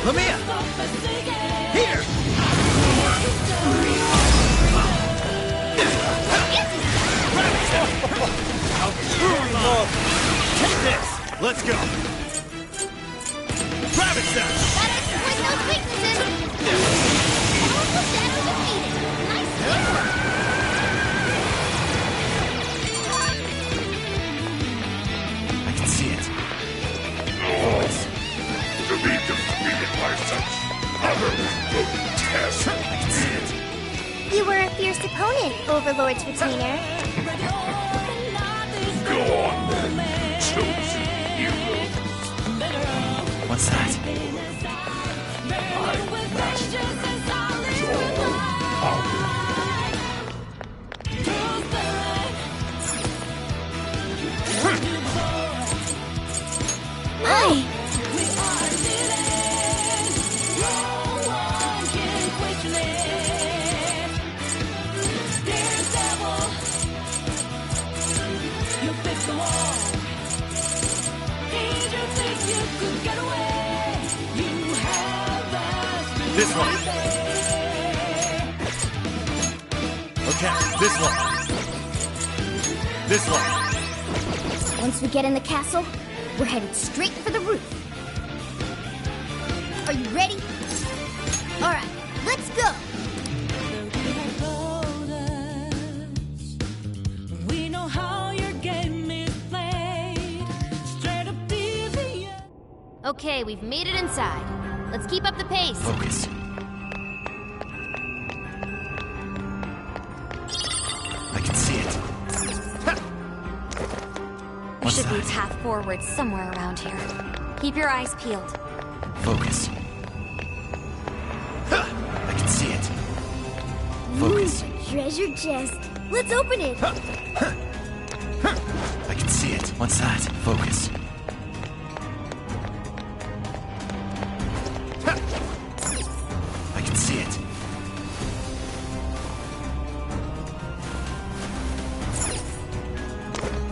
Lamia! Here! Take this! Let's go! Rabbit Set! Gotta exploit those weaknesses! Powerful shadow defeated! Nice work! I can see it. Voice. To be defeated by such utter grotesque. I can see it. You were a fierce opponent, Overlord's retainer. Go on then, chosen hero. What's that? I master your power. My! This one. Okay, this one. This one. Once we get in the castle, we're headed straight for the roof. Are you ready? All right, let's go. We know how your game is played. Straight up deviant. Okay, we've made it inside. Let's keep up the pace. Focus. I can see it. There What's should be a that? path forward somewhere around here. Keep your eyes peeled. Focus. I can see it. Focus. Ooh, treasure chest. Let's open it. I can see it. What's that? Focus. I can see it.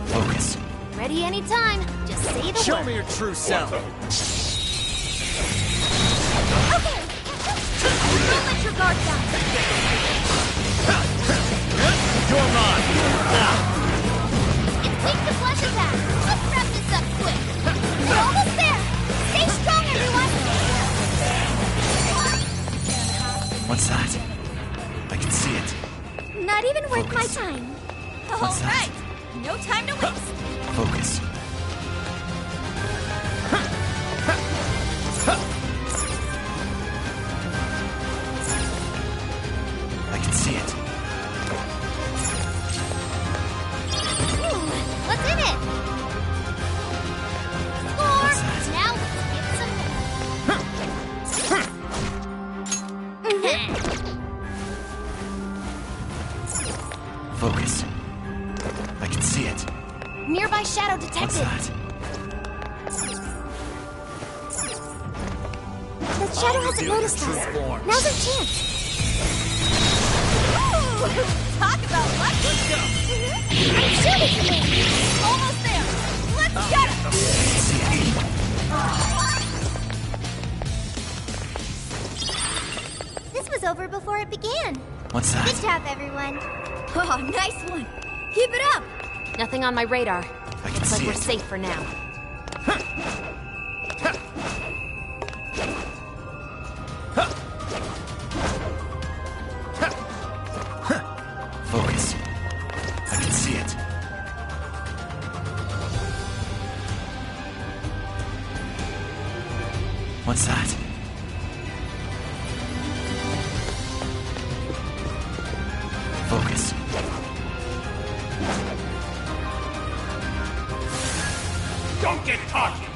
Focus. Ready anytime. Just say the Show word. me your true self. Okay. Don't let your guard down. You're mine. It's weak to flesh attack. Let's wrap this up quick. We're almost there. Stay strong, everyone. What's that? I can see it. Not even worth Focus. my time. What's All that? right. No time to waste. Focus. I can see it. Ooh, what's in it? Score. What's that? Now let's get some. Focus. I can see it. Nearby shadow What's detected. that? The shadow hasn't noticed us. Now's our chance. Ooh, talk about lucky. Let's go. Shoot it to me. Almost there. Let's get it. This was over before it began. What's that? Good job, everyone. Oh, nice one. Keep it up. Nothing on my radar. I can Looks like see we're it. safe for now. Focus. I can see it. What's that? Focus. Don't get cocky!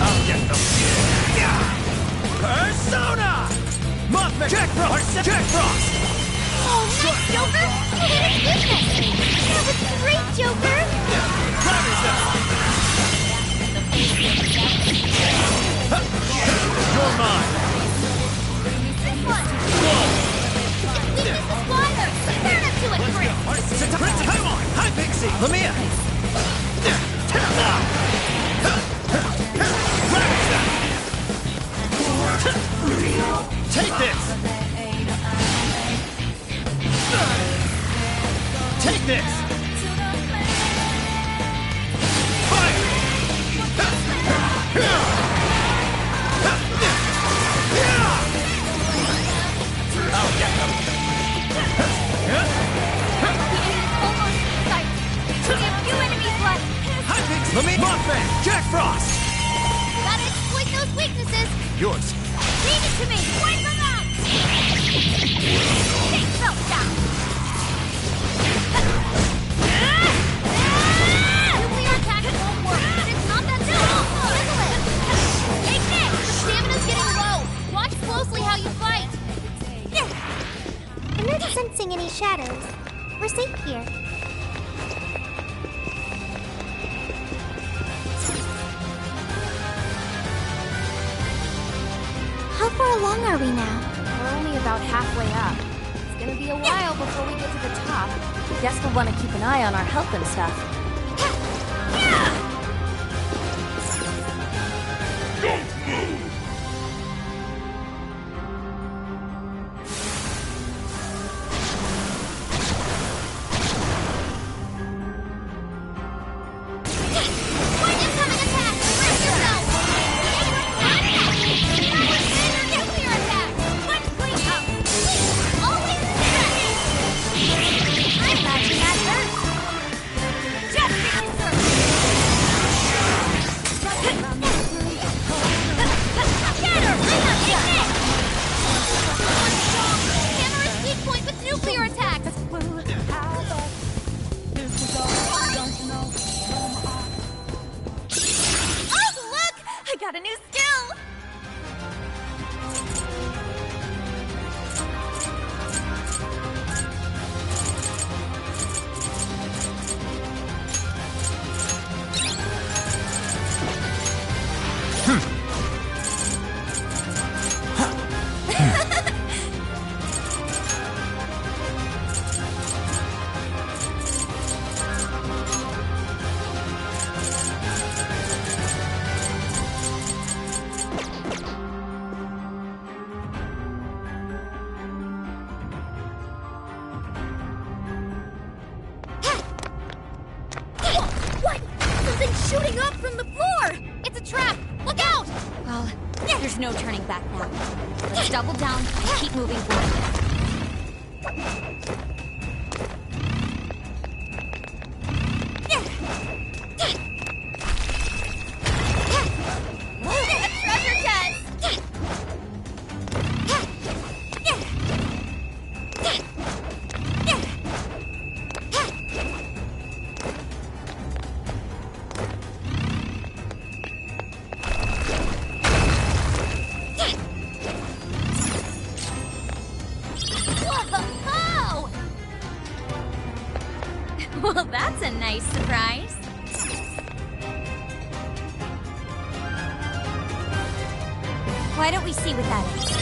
I'll get them. Persona! Mothman! Jack Frost! Jack Frost! Oh, nice, Joker! You hit his business! That was great, Joker! You're weakness! Fire! I'll get them! Almost in sight. We have few enemies left. Let me... Mothman! Jack Frost! Gotta exploit those weaknesses. Yours. Leave it to me. Wipe them out. Take self down. Nuclear attack won't work, but it's not that simple. Handle it. Take this. The stamina's getting low. Watch closely how you fight. I'm not sensing any shadows. We're safe here. How far along are we now? We're only about halfway up. It's gonna be a while before we get to the top. Guess we'll want to keep an eye on our health and stuff. Don't move! One incoming attack! Brace yourself! Nuclear attack! Let's clean up! Always ready! I imagine that hurt! Just answer! Get her! Hammer is weak point with nuclear attacks! Oh, look! I got a new skill! What? Something's shooting up from the floor! It's a trap! Look out! Well, there's no turning back now. Let's double down and keep moving forward. A treasure chest! Whoa! Well, that's a nice surprise. Why don't we see what that is?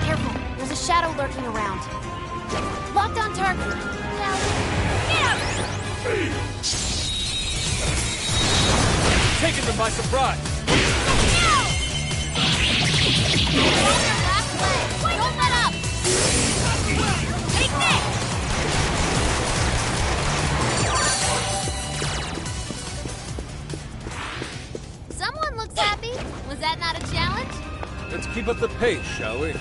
Careful, there's a shadow lurking around. Locked on target. Now, get out! Taking them by surprise! Halfway! Don't let up! Take this! Someone looks happy. Was that not a challenge? Let's keep up the pace, shall we?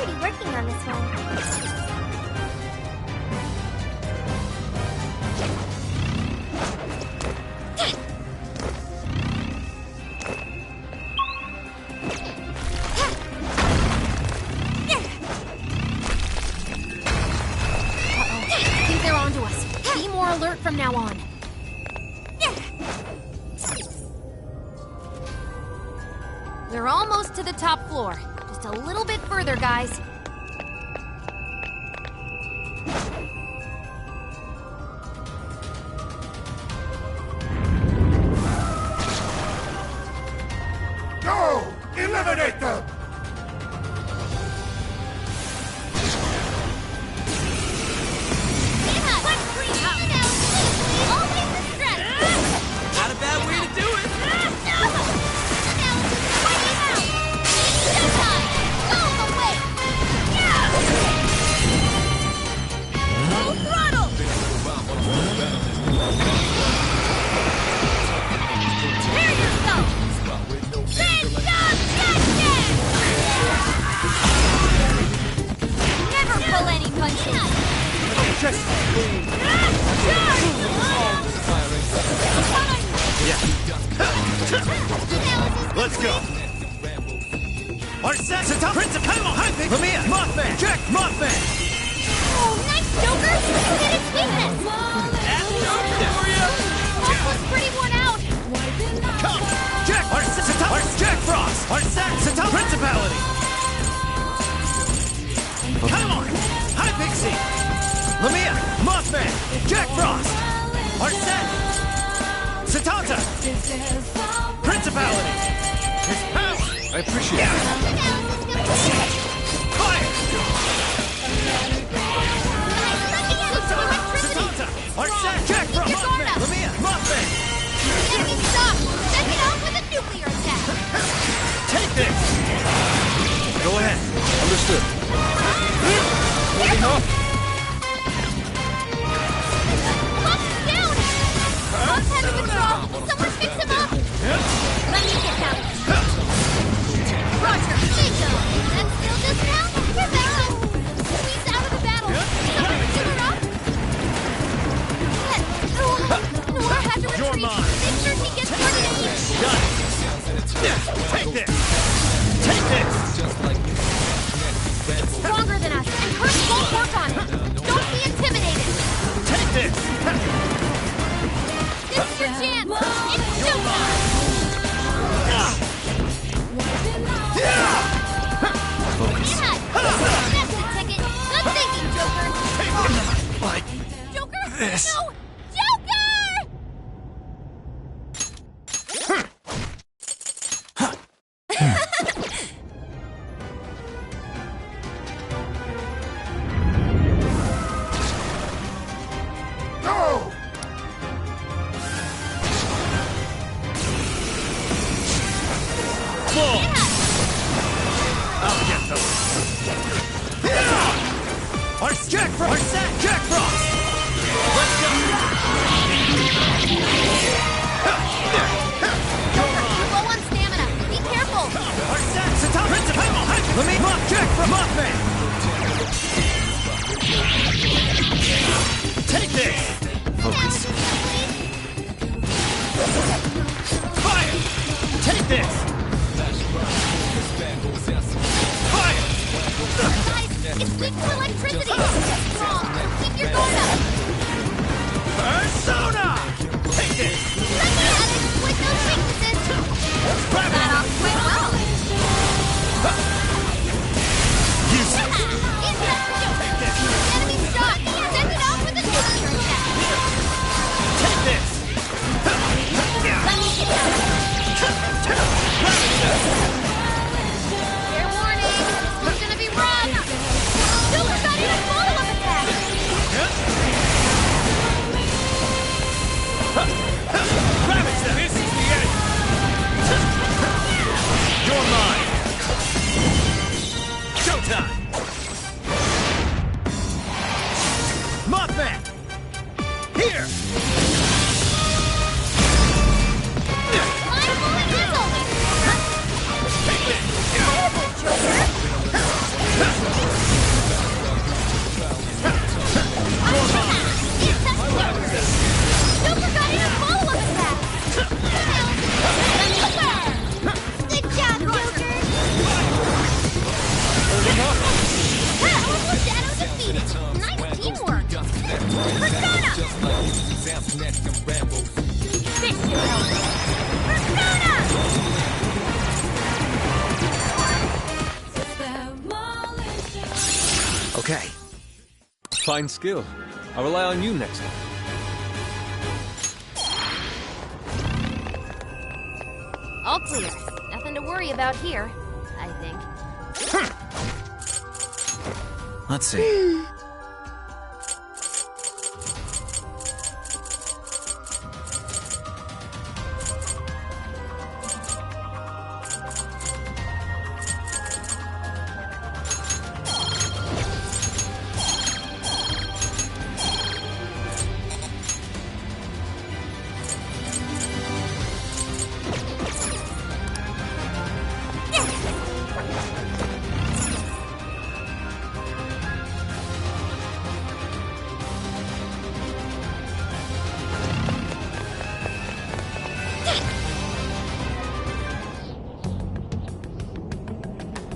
already working on this one. I think they're onto us. Be more alert from now on. We're almost to the top floor. Just a little bit further, guys. Go! Eliminate them! Not a bad way to do it. Never pull any punches. Let's go. Arset, Satam, Prince of Kylo, Hypix, Lamia, Mothman, Jack, Mothman. Oh, nice, Joker! You did its weakness! Moth was pretty worn out. Come, Jack, Arset, Satam, Jack Frost, Arset, Satam, Principality. Come on, Hypixie, Lamia, Mothman, Jack Frost, Arset, Satanta, Principality. His power. I appreciate it. Fire! Satanta! Arset! Jack from Mothman! Lamia! Mothman! Enemy stop! Send it out with a nuclear attack! Take this! Go ahead. Understood. Moving off. Moth's down! Moth's had to withdraw! Someone fix him up! Let me get down! Roger! Bingo! That's still just now? Perfection! Squeeze out of the battle! Someone give her up! Noir had to You're retreat! mine. Make sure he gets one of each! Got it! Take this! Take this! Stronger than us, and curse won't work on him! Don't be intimidated! Take this! This is your chance! It's showtime! Focus. Yeah! That's the ticket! Good thinking, Joker! Like Joker? this. No! Joker! Go! Full! I'll get them. Jack Frost! Arset! Jack Frost! Let's go! Joker, you're low on stamina. Be careful! Arset! Satam! Prince of Kylo! Let me Moth! Jack from Mothman! Take this! Focus. Fire! Take this! Fire! Guys, it's weak to electricity! Strong! Keep your guard up! Persona! Take this! Let me at it with no weaknesses! Grab That it! off quite well! Use it! Insect Joker! Enemy shot! Send it out with a nuclear attack! Take this! Let me get down! Fair warning! This one's gonna be rough! Joker got in a follow-up attack! Ravage them! This is the end! You're mine! Showtime! Mothman! Here! Mind-blowing missile! Take this! Terrible, Joker! Powerful Shadow defeated! Nice teamwork! Persona! This should help. Persona! Okay. Fine skill. I'll rely on you next time. All clear. Nothing to worry about here, I think. Let's see.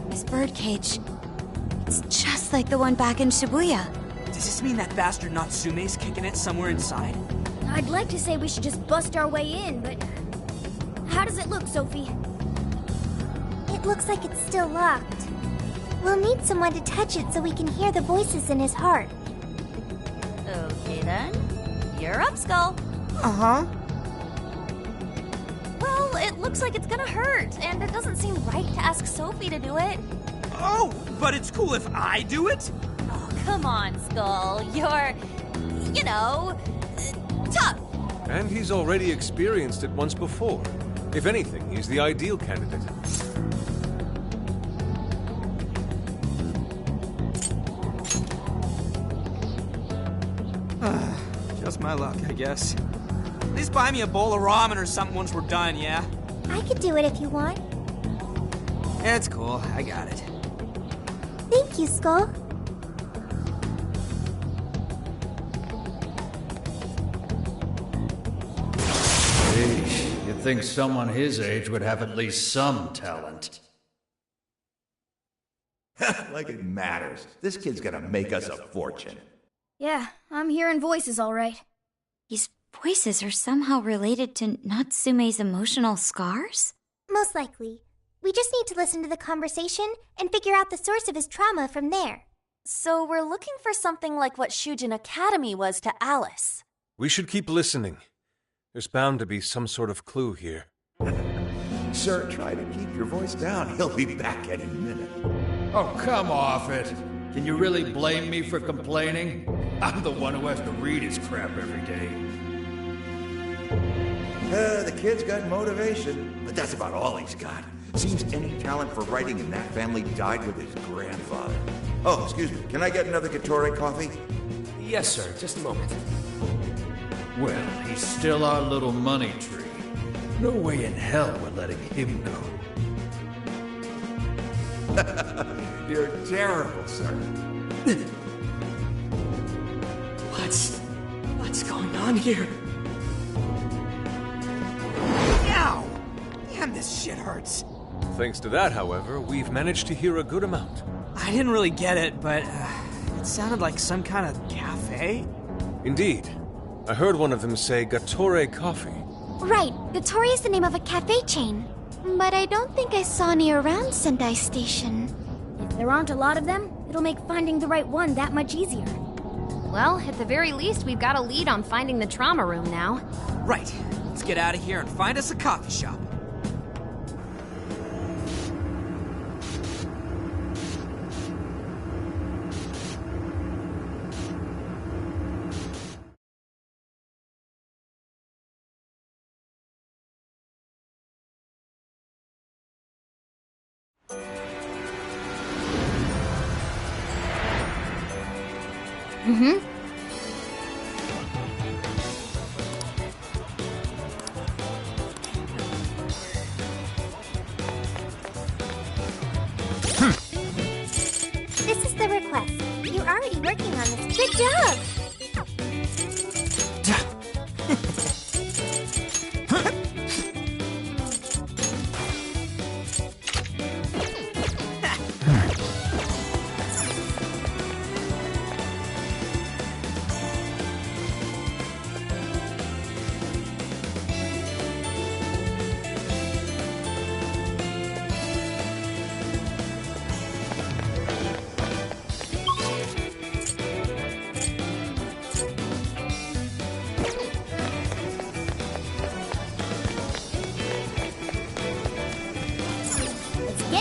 This birdcage. It's just like the one back in Shibuya. Does this mean that bastard Natsume's kicking it somewhere inside? I'd like to say we should just bust our way in, but... How does it look, Sophie? It looks like it's still locked. We'll need someone to touch it so we can hear the voices in his heart. Okay then. You're up, Skull. Uh-huh. Well, it looks like it's gonna hurt, and it doesn't seem right to ask Sophie to do it. Oh, but it's cool if I do it? Oh, come on, Skull. You're, you know, tough. And he's already experienced it once before. If anything, he's the ideal candidate. Just my luck, I guess. At least buy me a bowl of ramen or something once we're done, yeah? I could do it if you want. It's cool, I got it. Thank you, Skull. Sheesh, you'd think someone his age would have at least some talent. Like it matters. This kid's gonna make us a fortune. Yeah, I'm hearing voices all right. These voices are somehow related to Natsume's emotional scars? Most likely. We just need to listen to the conversation and figure out the source of his trauma from there. So we're looking for something like what Shujin Academy was to Alice. We should keep listening. There's bound to be some sort of clue here. Sir, try to keep your voice down. He'll be back any minute. Oh, come off it. Can you really blame me for complaining? I'm the one who has to read his crap every day. The kid's got motivation, but that's about all he's got. Seems any talent for writing in that family died with his grandfather. Oh, excuse me. Can I get another Gatorade coffee? Yes, sir. Just a moment. Well, he's still our little money tree. No way in hell we're letting him go. You're terrible, sir. What's going on here? Ow! Damn, this shit hurts. Thanks to that, however, we've managed to hear a good amount. I didn't really get it, but it sounded like some kind of cafe. Indeed. I heard one of them say Gatore Coffee. Right, Gatori is the name of a cafe chain. But I don't think I saw any around Sendai Station. If there aren't a lot of them, it'll make finding the right one that much easier. Well, at the very least, we've got a lead on finding the trauma room now. Right. Let's get out of here and find us a coffee shop. Mm-hmm. This is the request. You're already working on this. Good job!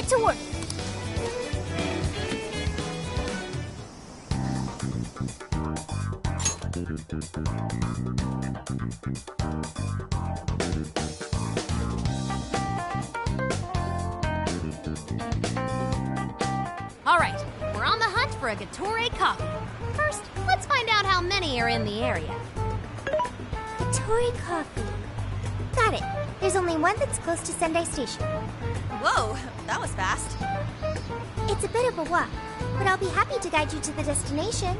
get to work. All right, we're on the hunt for a Gatorade coffee. First, let's find out how many are in the area. Gatorade coffee. Got it. There's only one that's close to Sendai Station. Whoa, that was fast. It's a bit of a walk, but I'll be happy to guide you to the destination.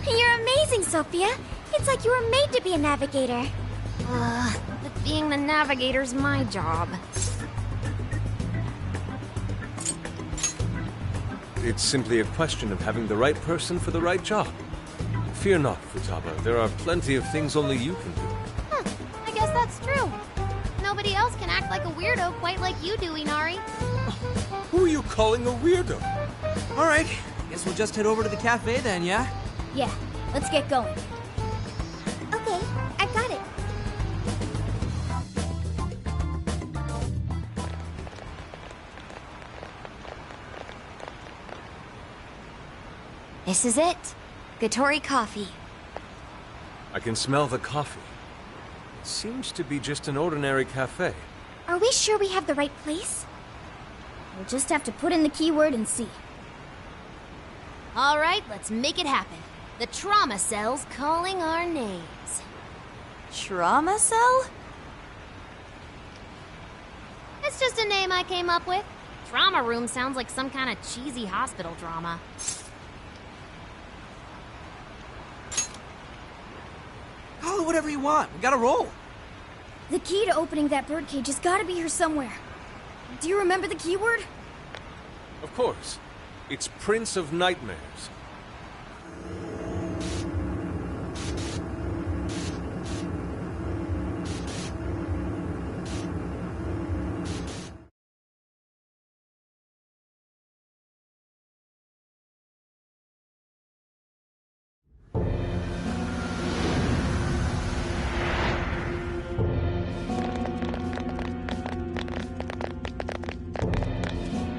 You're amazing, Sophia. It's like you were made to be a navigator. But being the navigator's my job. It's simply a question of having the right person for the right job. Fear not, Futaba. There are plenty of things only you can do. I guess that's true. Nobody else can act like a weirdo quite like you do, Inari. Who are you calling a weirdo? All right, guess we'll just head over to the cafe then, yeah? Yeah, let's get going. Okay, I've got it. This is it. Gatori coffee. I can smell the coffee. It seems to be just an ordinary cafe. Are we sure we have the right place? We'll just have to put in the keyword and see. All right, let's make it happen. The trauma cell's calling our names. Trauma cell? It's just a name I came up with. Trauma room sounds like some kind of cheesy hospital drama. Call it whatever you want. We gotta roll. The key to opening that birdcage has got to be here somewhere. Do you remember the keyword? Of course. It's Prince of Nightmares.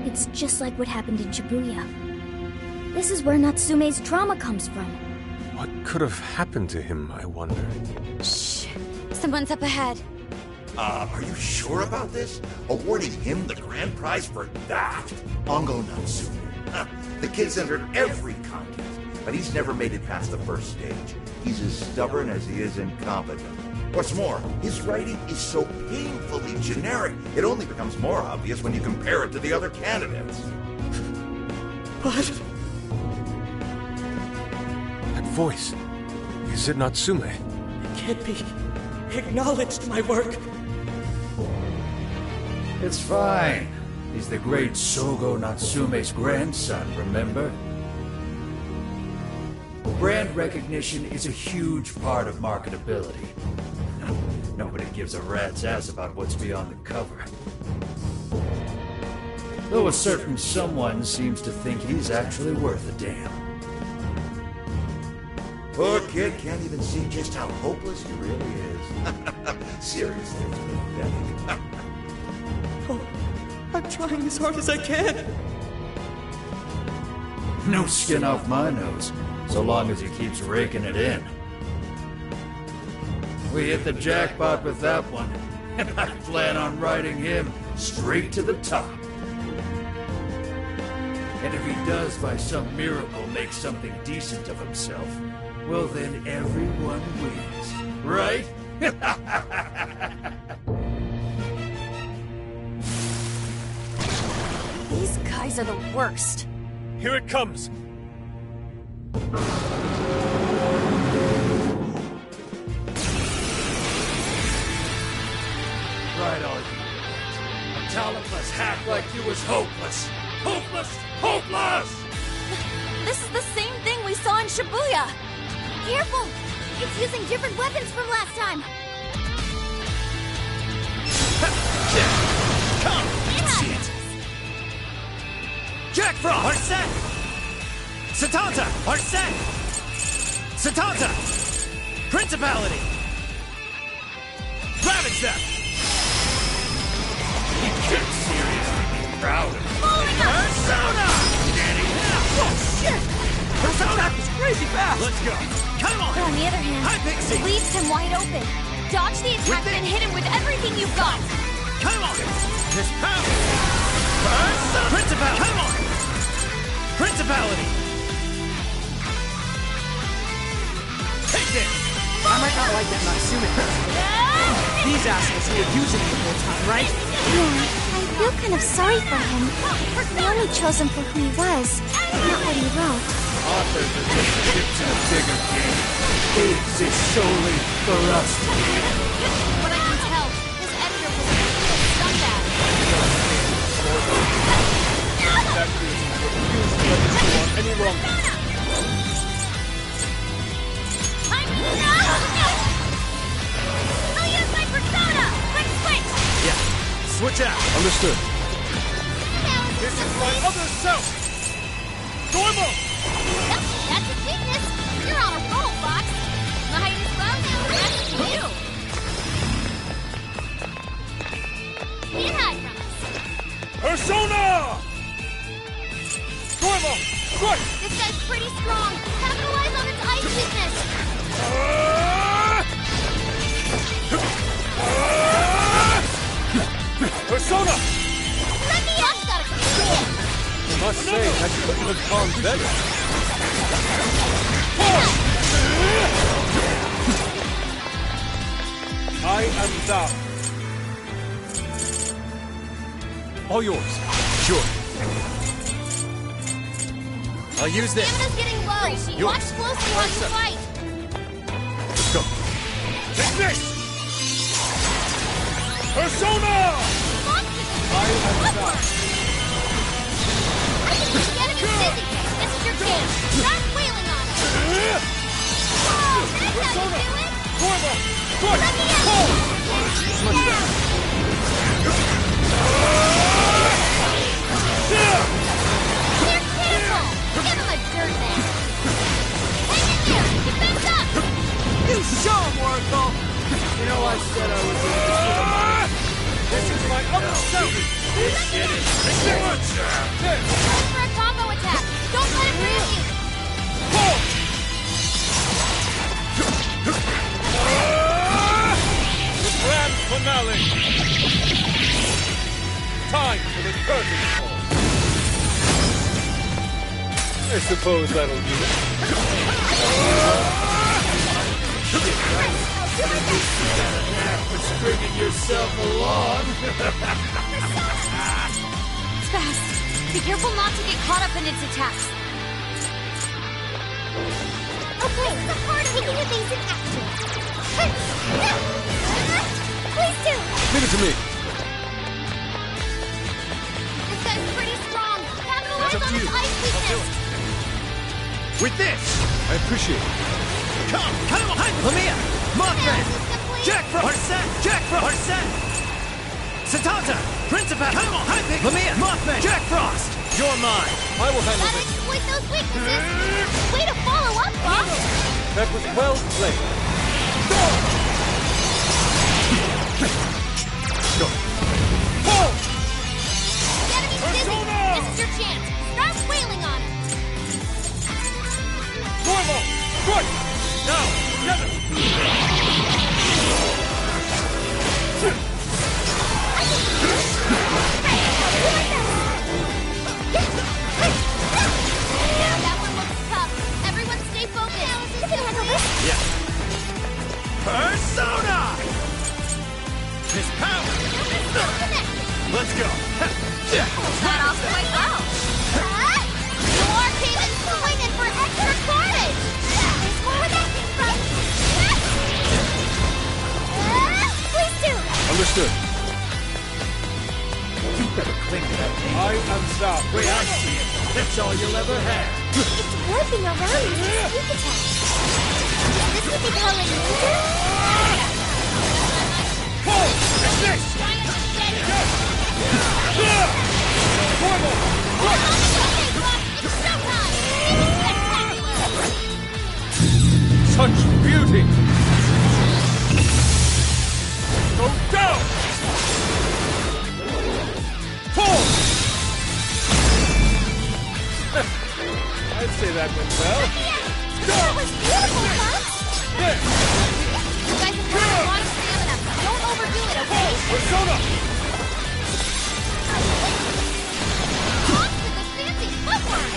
It's just like what happened in Shibuya. This is where Natsume's trauma comes from. What could have happened to him, I wonder? Shh. Someone's up ahead. Are you sure about this? Awarding him the grand prize for that? Ongo Natsume. Huh. The kid's entered every contest, but he's never made it past the first stage. He's as stubborn as he is incompetent. What's more, his writing is so painfully generic, it only becomes more obvious when you compare it to the other candidates. What? That voice. Is it Natsume? It can't be. Acknowledged my work. It's fine. He's the great Sogo Natsume's grandson, remember? Brand recognition is a huge part of marketability. Nobody gives a rat's ass about what's beyond the cover. Though a certain someone seems to think he's actually worth a damn. Poor kid can't even see just how hopeless he really is. Seriously, it's pathetic. Oh, I'm trying as hard as I can. No skin off my nose, so long as he keeps raking it in. We hit the jackpot with that one, and I plan on riding him straight to the top. And if he does by some miracle make something decent of himself, well then everyone wins, right? These guys are the worst. Here it comes! Right on you. A talentless hack like you is hopeless. Hopeless! Hopeless! This is the same thing we saw in Shibuya. Careful! It's using different weapons from last time. Come! See it! Jack Frost! Are set! Satanta! Are set! Satanta! Principality! Ravage them! You can't seriously crowded. Persona! Oh, shit! That attack was crazy fast! Let's go. Come on! On the other hand, Hi, Pixie! it leaves him wide open. Dodge the attack, With it. then hit him with everything you've got. Come on! Miss Power! Persona! Principality! Come on! Principality! Take this! I might not like that Natsume. These assholes who were using him the whole time, right? Yeah, I feel kind of sorry for him. We only chose him for who he was, not what he wrote. Authors are just ships in a bigger game. They exist solely for us. What I can tell, this editor was a real scumbag. That reason I refuse to let this go on any longer. I'll use my persona! Quick switch! Yeah. Switch out. Understood. This is my other self! Normal! Yep, that's his weakness. You're on a roll, Fox. Might as well rest you. Can't hide from us. Persona! Normal! Strike! This guy's pretty strong. Capitalize on its ice weakness. Persona! Let me out! Got a complete. I must say, that couldn't have gone better. I am thou. All yours. Sure. I'll use this. Stamina's getting low. Yours. Watch closely while you fight. Let's go. Take this! Persona! I am thou. I can make the enemy dizzy. This is your chance. Start wailing on him. Oh, that's how you do it. Normal! Let me out. Clear cancel. Give him a dirt bag. Hang in there. Defense up. You show him, Oracle! You know, I said I was going to This is my other self! This shit is ridiculous. Going for a combo attack. Don't let him ram you. The grand finale. Time for the curtain call. I suppose that'll do it. Stringing yourself along. It's fast. Be careful not to get caught up in its attacks. Okay, the heart taking evasive action. Please do! Leave it to me. This guy's pretty strong. Capitalize It's up on to his you. ice weakness. With this! I appreciate it. Come on! Lamia! Mothman! Jack Frost! Jack Frost! Satata! Principal! Come on! Lamia! Mothman! Jack Frost! You're mine! I will handle Gotta this! exploit those weaknesses. Way to follow up, Bob. That was well played. Go! The enemy's dizzy. This is your chance. Start wailing on him. Normal! Strike! Now! Together! That one looks tough. Everyone stay focused. You can handle this. Yeah. Persona! Miss Power! Let's go! Got off quite well. Noir came in swinging for extra carnage. There's more where that came from. Please do! Understood. You better cling to that name. I am thou. The way I see it, that's all you'll ever have. It's warping around with its sneak attack. Is this what they call a ninja? It's this! Giant and steady. Normal! Okay, Buck, it's showtime. Spectacular. Such beauty. Go down! Pull! I'd say that went well. That was beautiful, Bugs! You guys have got a lot of stamina. Don't overdo it, okay? Persona! Off to the fancy footwork!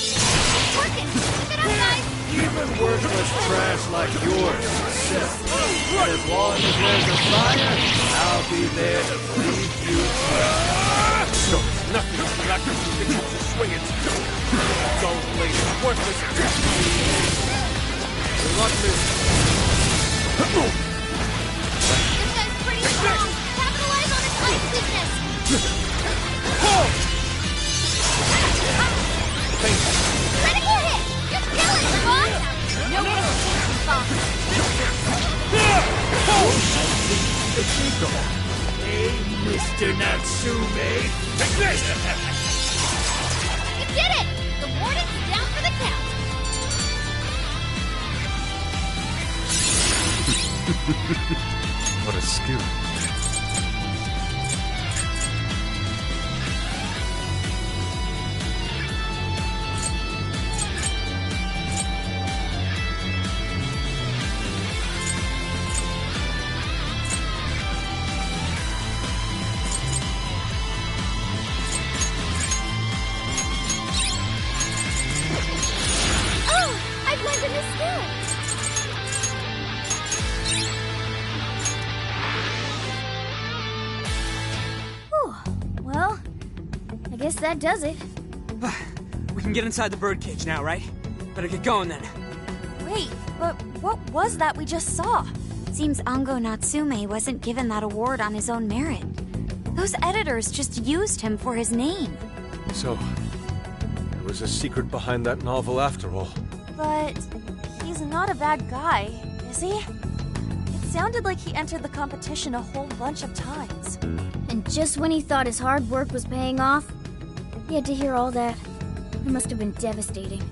It's working! Keep it up, guys! Even worthless trash like yours is set. And as long as there's a fire, I'll be there to breathe you well. No, nothing is miraculous to fix it to swing it. Dull blade, worthless. Will not miss. This guy's pretty strong! Capitalize on his ice weakness! Critical hit! You're killing it, boss! No escape, boss! Hey, Mr. Natsume. Take this! You did it! The warden's down for the count! What a skill. Oh! I've learned a new skill! Whew. Well, I guess that does it. We can get inside the birdcage now, right? Better get going then. Wait, but what was that we just saw? Seems Ango Natsume wasn't given that award on his own merit. Those editors just used him for his name. So, there was a secret behind that novel after all. But he's not a bad guy, is he? It sounded like he entered the competition a whole bunch of times. And just when he thought his hard work was paying off, he had to hear all that. It must have been devastating.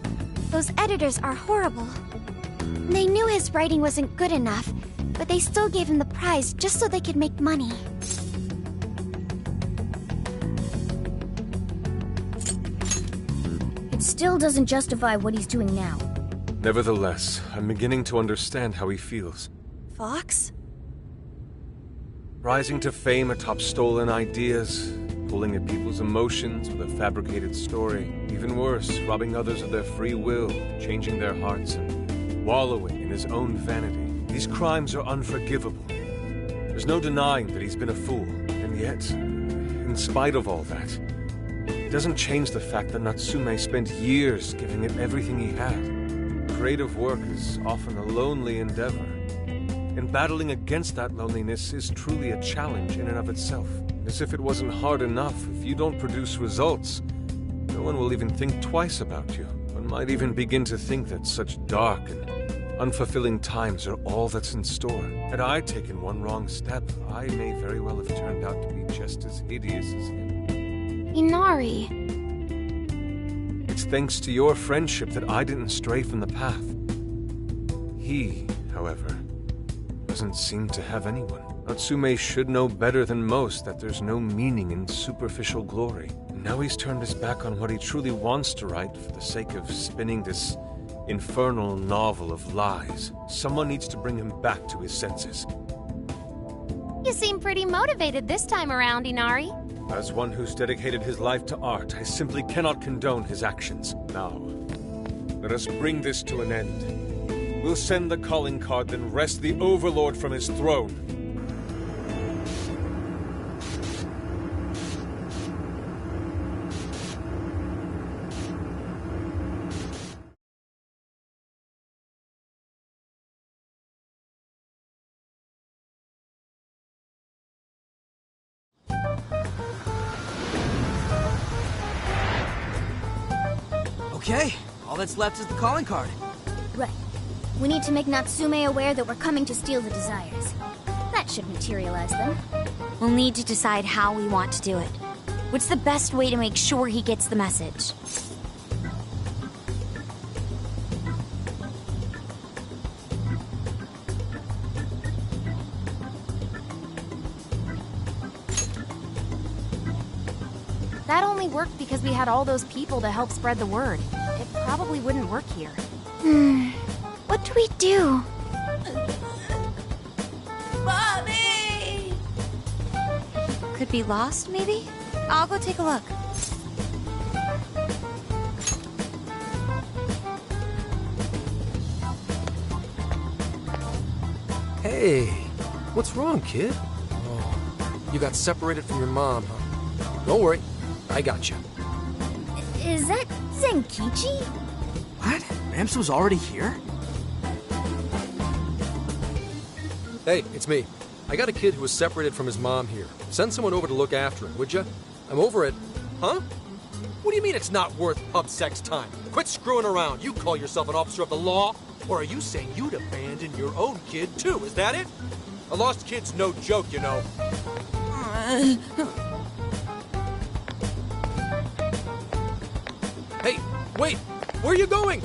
Those editors are horrible. They knew his writing wasn't good enough, but they still gave him the prize just so they could make money. It still doesn't justify what he's doing now. Nevertheless, I'm beginning to understand how he feels. Fox? Rising to fame atop stolen ideas, pulling at people's emotions with a fabricated story. Even worse, robbing others of their free will, changing their hearts, and wallowing in his own vanity. These crimes are unforgivable. There's no denying that he's been a fool, and yet, in spite of all that, it doesn't change the fact that Natsume spent years giving it everything he had. Creative work is often a lonely endeavor, and battling against that loneliness is truly a challenge in and of itself. As if it wasn't hard enough, if you don't produce results, no one will even think twice about you. One might even begin to think that such dark and unfulfilling times are all that's in store. Had I taken one wrong step, I may very well have turned out to be just as hideous as him. Inari. It's thanks to your friendship that I didn't stray from the path. He, however, doesn't seem to have anyone. Natsume should know better than most that there's no meaning in superficial glory. And now he's turned his back on what he truly wants to write for the sake of spinning this infernal novel of lies. Someone needs to bring him back to his senses. You seem pretty motivated this time around, Inari. As one who's dedicated his life to art, I simply cannot condone his actions. Now, let us bring this to an end. We'll send the calling card, then wrest the Overlord from his throne. Okay, all that's left is the calling card. Right. We need to make Natsume aware that we're coming to steal the desires. That should materialize them. We'll need to decide how we want to do it. What's the best way to make sure he gets the message? That only worked because we had all those people to help spread the word. It probably wouldn't work here. What do we do? Mommy! Could be lost, maybe? I'll go take a look. Hey, what's wrong, kid? Oh, you got separated from your mom, huh? Don't worry, I got you. Is that Zenkichi? What? Gramps was already here? Hey, it's me. I got a kid who was separated from his mom here. Send someone over to look after him, would you? I'm over it. Huh? What do you mean it's not worth pub sex time? Quit screwing around. You call yourself an officer of the law? Or are you saying you'd abandon your own kid, too? Is that it? A lost kid's no joke, you know. Hey, wait! Where are you going?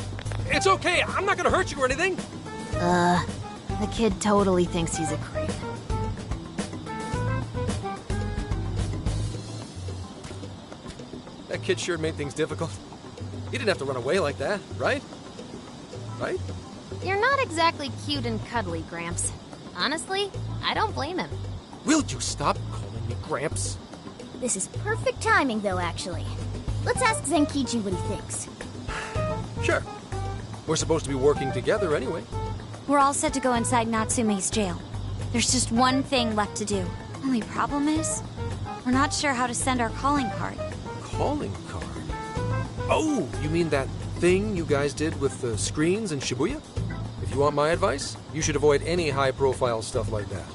It's okay, I'm not gonna hurt you or anything. The kid totally thinks he's a creep. That kid sure made things difficult. He didn't have to run away like that, right? Right? You're not exactly cute and cuddly, Gramps. Honestly, I don't blame him. Will you stop calling me Gramps? This is perfect timing, though, actually. Let's ask Zenkichi what he thinks. Sure. We're supposed to be working together anyway. We're all set to go inside Natsume's jail. There's just one thing left to do. Only problem is, we're not sure how to send our calling card. Calling card? Oh, you mean that thing you guys did with the screens in Shibuya? If you want my advice, you should avoid any high-profile stuff like that.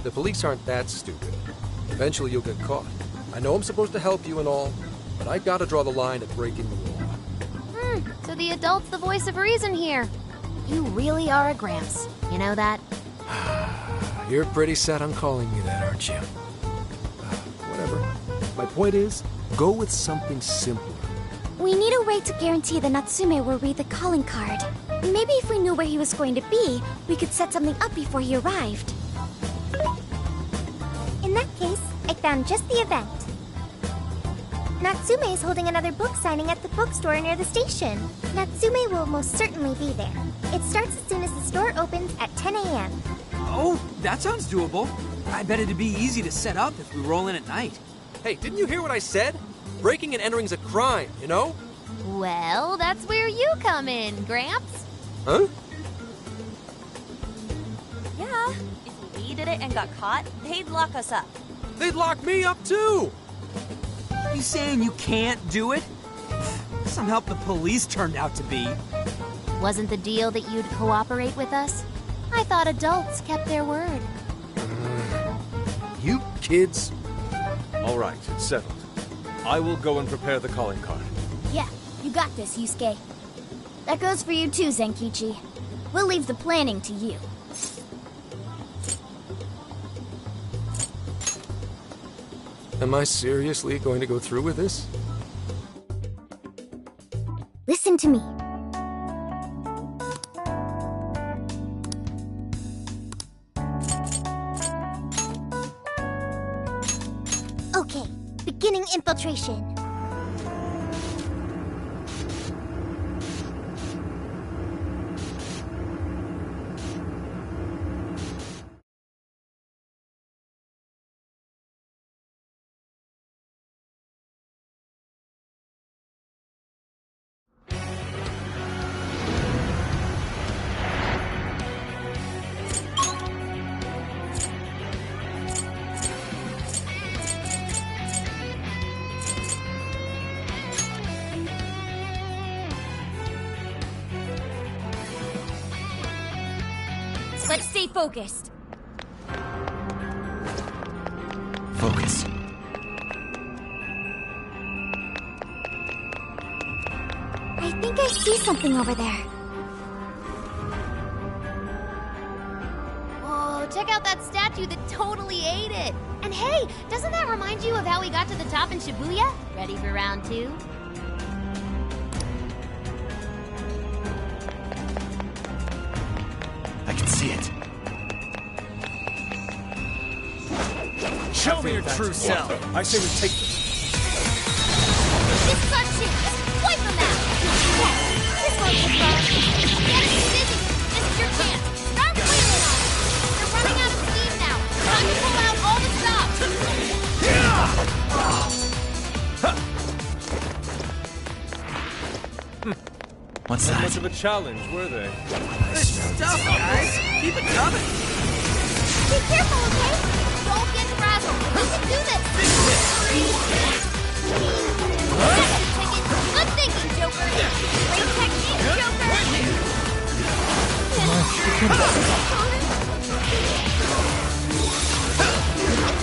The police aren't that stupid. Eventually you'll get caught. I know I'm supposed to help you and all, but I gotta draw the line at breaking the law. So the adult's the voice of reason here. You really are a Gramps. You know that? You're pretty set on calling me that, aren't you? Whatever. My point is, go with something simpler. We need a way to guarantee that Natsume will read the calling card. Maybe if we knew where he was going to be, we could set something up before he arrived. In that case, I found just the event. Natsume is holding another book signing at the bookstore near the station. Natsume will most certainly be there. It starts as soon as the store opens at 10 a.m. Oh, that sounds doable. I bet it'd be easy to set up if we roll in at night. Hey, didn't you hear what I said? Breaking and entering's a crime, you know? Well, that's where you come in, Gramps. Huh? Yeah, if we did it and got caught, they'd lock us up. They'd lock me up too! You saying you can't do it? Some help the police turned out to be. Wasn't the deal that you'd cooperate with us? I thought adults kept their word. You kids. All right, it's settled. I will go and prepare the calling card. Yeah, you got this, Yusuke. That goes for you too, Zenkichi. We'll leave the planning to you. Am I seriously going to go through with this? Listen to me. Okay, beginning infiltration. Let's stay focused. Focus. I think I see something over there. Whoa, check out that statue that totally ate it. And hey, doesn't that remind you of how we got to the top in Shibuya? Ready for round 2? I can see it. Show me your true self. I say we take this. What's Not that? much of a challenge, were they? Good stuff, guys. Keep it coming. Be careful, okay? Don't get frazzled. You can do this. Good thinking, Joker. Great technique, Joker.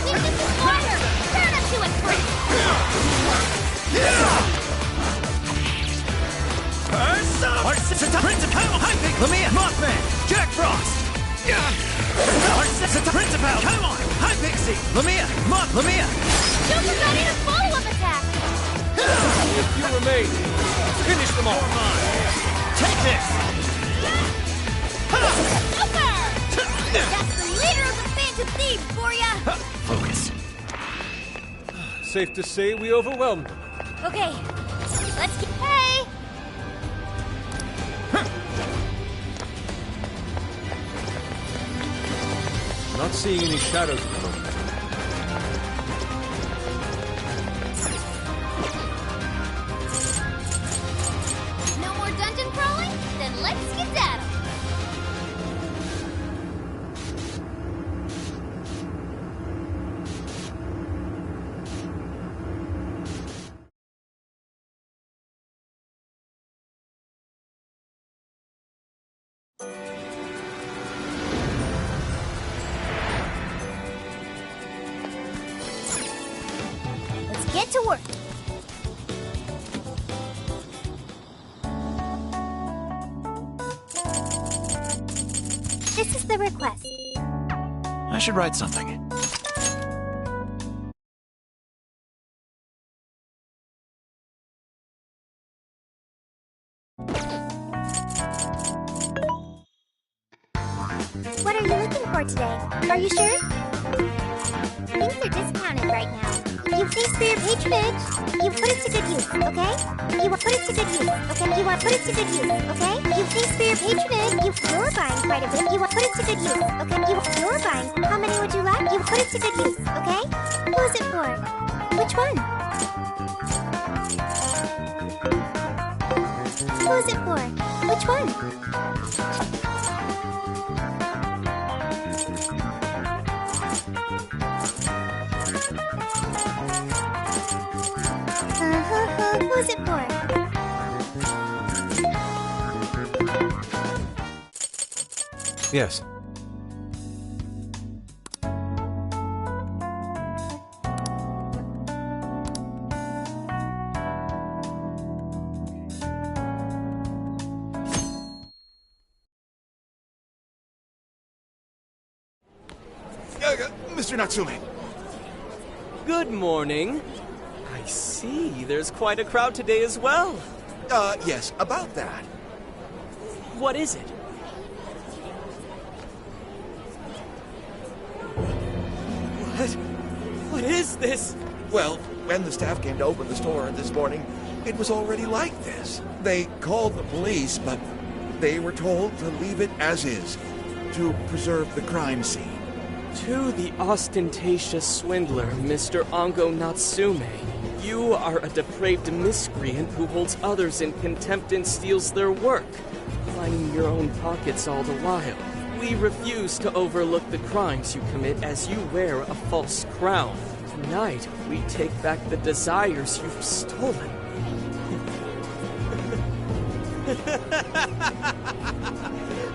Think this is longer. Turn up to it, Chris. Principal, Lamia, Mothman, Jack Frost. Principal, come on, Hi Pixie, Lamia, Lamia. Joker's ready to follow-up attack. Only a few remain. Finish them all. Take this. Joker! That's the leader of the Phantom Thieves for ya. Focus. Safe to say we overwhelmed them. Okay, let's get... Hey! Not seeing any shadows at the moment. No more dungeon crawling? Then let's skedaddle. Let's get to work. This is the request. I should write something. What are you looking for today? Are you sure? Things are discounted right now. You feast for your patronage. You put it to good use, okay? You put it to good use, okay? You put it to good use, okay? You feast for your patronage. You're buying quite a bit. You put it to good use, okay? You're buying. How many would you like? You put it to good use, okay? Who is it for? Which one? Who is it for? Which one? Who's it for? Yes. Mr. Natsume. Good morning. I see. There's quite a crowd today as well. Yes, about that. What is it? What is this? Well, when the staff came to open the store this morning, it was already like this. They called the police, but they were told to leave it as is, to preserve the crime scene. To the ostentatious swindler, Mr. Ongo Natsume. You are a depraved miscreant who holds others in contempt and steals their work, lining your own pockets all the while. We refuse to overlook the crimes you commit as you wear a false crown. Tonight, we take back the desires you've stolen.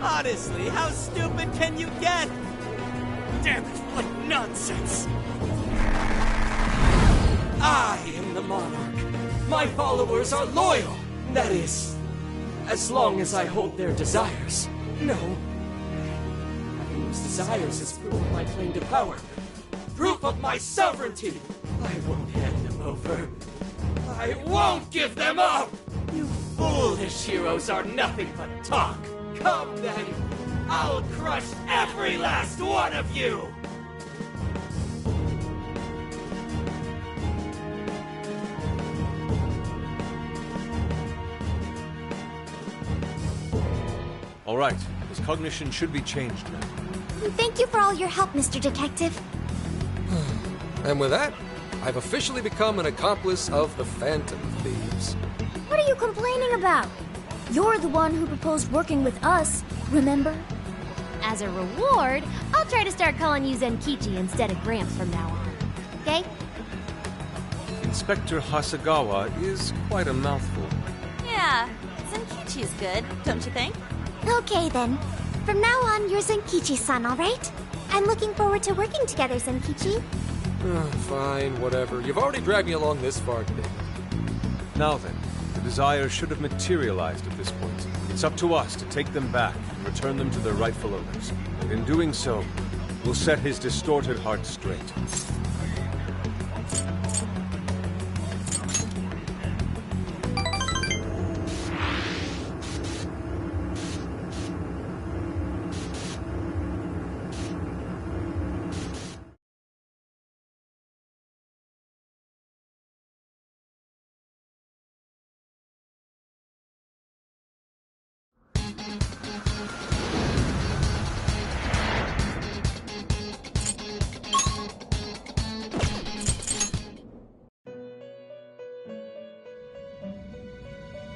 Honestly, how stupid can you get? Damn it, what nonsense! I am the monarch. My followers are loyal. That is, as long as I hold their desires. No. Having those desires is proof of my claim to power. Proof of my sovereignty. I won't hand them over. I won't give them up! You foolish heroes are nothing but talk. Come then. I'll crush every last one of you! All right. His cognition should be changed now. Thank you for all your help, Mr. Detective. And with that, I've officially become an accomplice of the Phantom Thieves. What are you complaining about? You're the one who proposed working with us, remember? As a reward, I'll try to start calling you Zenkichi instead of Gramps from now on. Okay? Inspector Hasagawa is quite a mouthful. Yeah, Zenkichi's good, don't you think? Okay then. From now on, you're Zenkichi-san, alright? I'm looking forward to working together, Zenkichi. Fine, whatever. You've already dragged me along this far today. Now then, the desires should have materialized at this point. It's up to us to take them back and return them to their rightful owners. And in doing so, we'll set his distorted heart straight.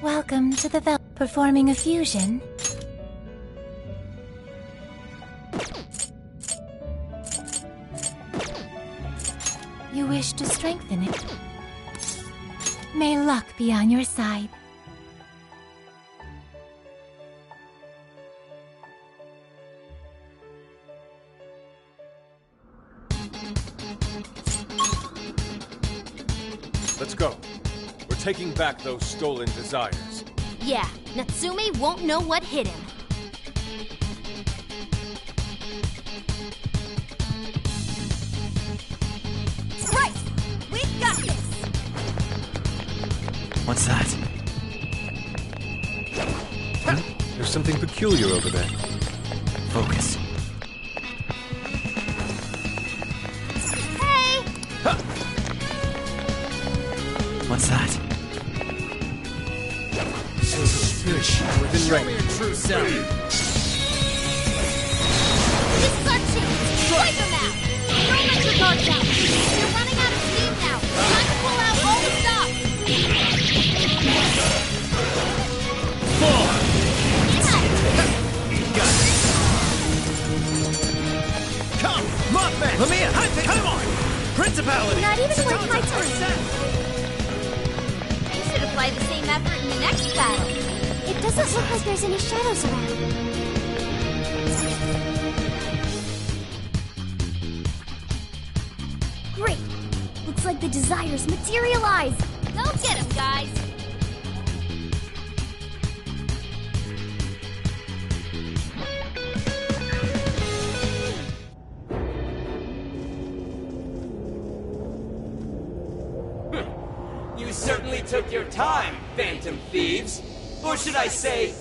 Welcome to the Vel. Performing a fusion. You wish to strengthen it. May luck be on your side. Let's go. We're taking back those stolen desires. Yeah, Natsume won't know what hit him. Right! We got this! What's that? There's something peculiar over there. Focus. Hey! What's that? Fish within range. Show me your true self. This is our chance! Wipe them out! Don't let your guard down! You're running out of steam now! Time to pull out all the stops! 4! Got it. Come! Mothman! Lamia! Come on! Principality! Not even worth my time! You should apply the same effort in the next battle. It doesn't look like there's any shadows around. Great! Looks like the desires materialize! Go get him, guys! You certainly took your time, Phantom Thieves. Or should I say,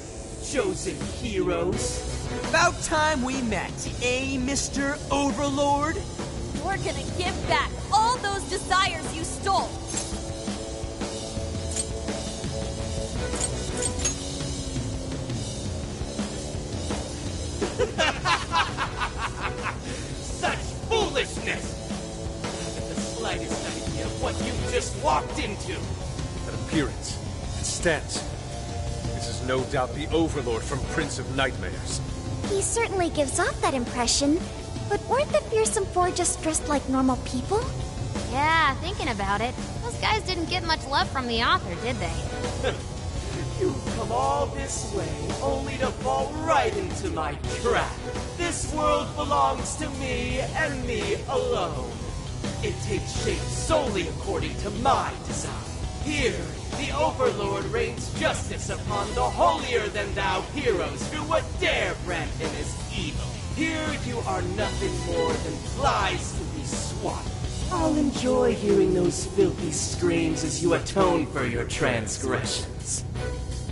chosen heroes? About time we met, eh, Mr. Overlord? We're gonna give back all those desires you stole. Such foolishness! I haven't the slightest idea of what you just walked into. That appearance, that stance. This is no doubt the Overlord from Prince of Nightmares. He certainly gives off that impression. But weren't the fearsome four just dressed like normal people? Yeah, thinking about it, those guys didn't get much love from the author, did they? You've come all this way, only to fall right into my trap. This world belongs to me and me alone. It takes shape solely according to my design. Here, the Overlord rains justice upon the holier-than-thou heroes who would dare brand him as evil. Here you are nothing more than flies to be swatted. I'll enjoy hearing those filthy screams as you atone for your transgressions.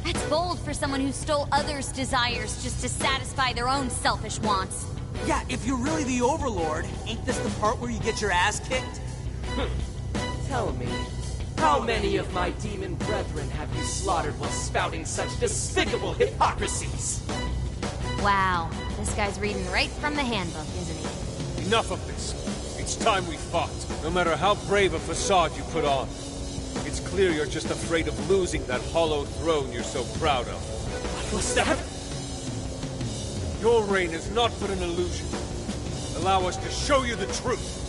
That's bold for someone who stole others' desires just to satisfy their own selfish wants. Yeah, if you're really the Overlord, ain't this the part where you get your ass kicked? Tell me, how many of my demon brethren have you slaughtered while spouting such despicable hypocrisies? Wow, this guy's reading right from the handbook, isn't he? Enough of this. It's time we fought, no matter how brave a facade you put on. It's clear you're just afraid of losing that hollow throne you're so proud of. What's that? Your reign is not but an illusion. Allow us to show you the truth.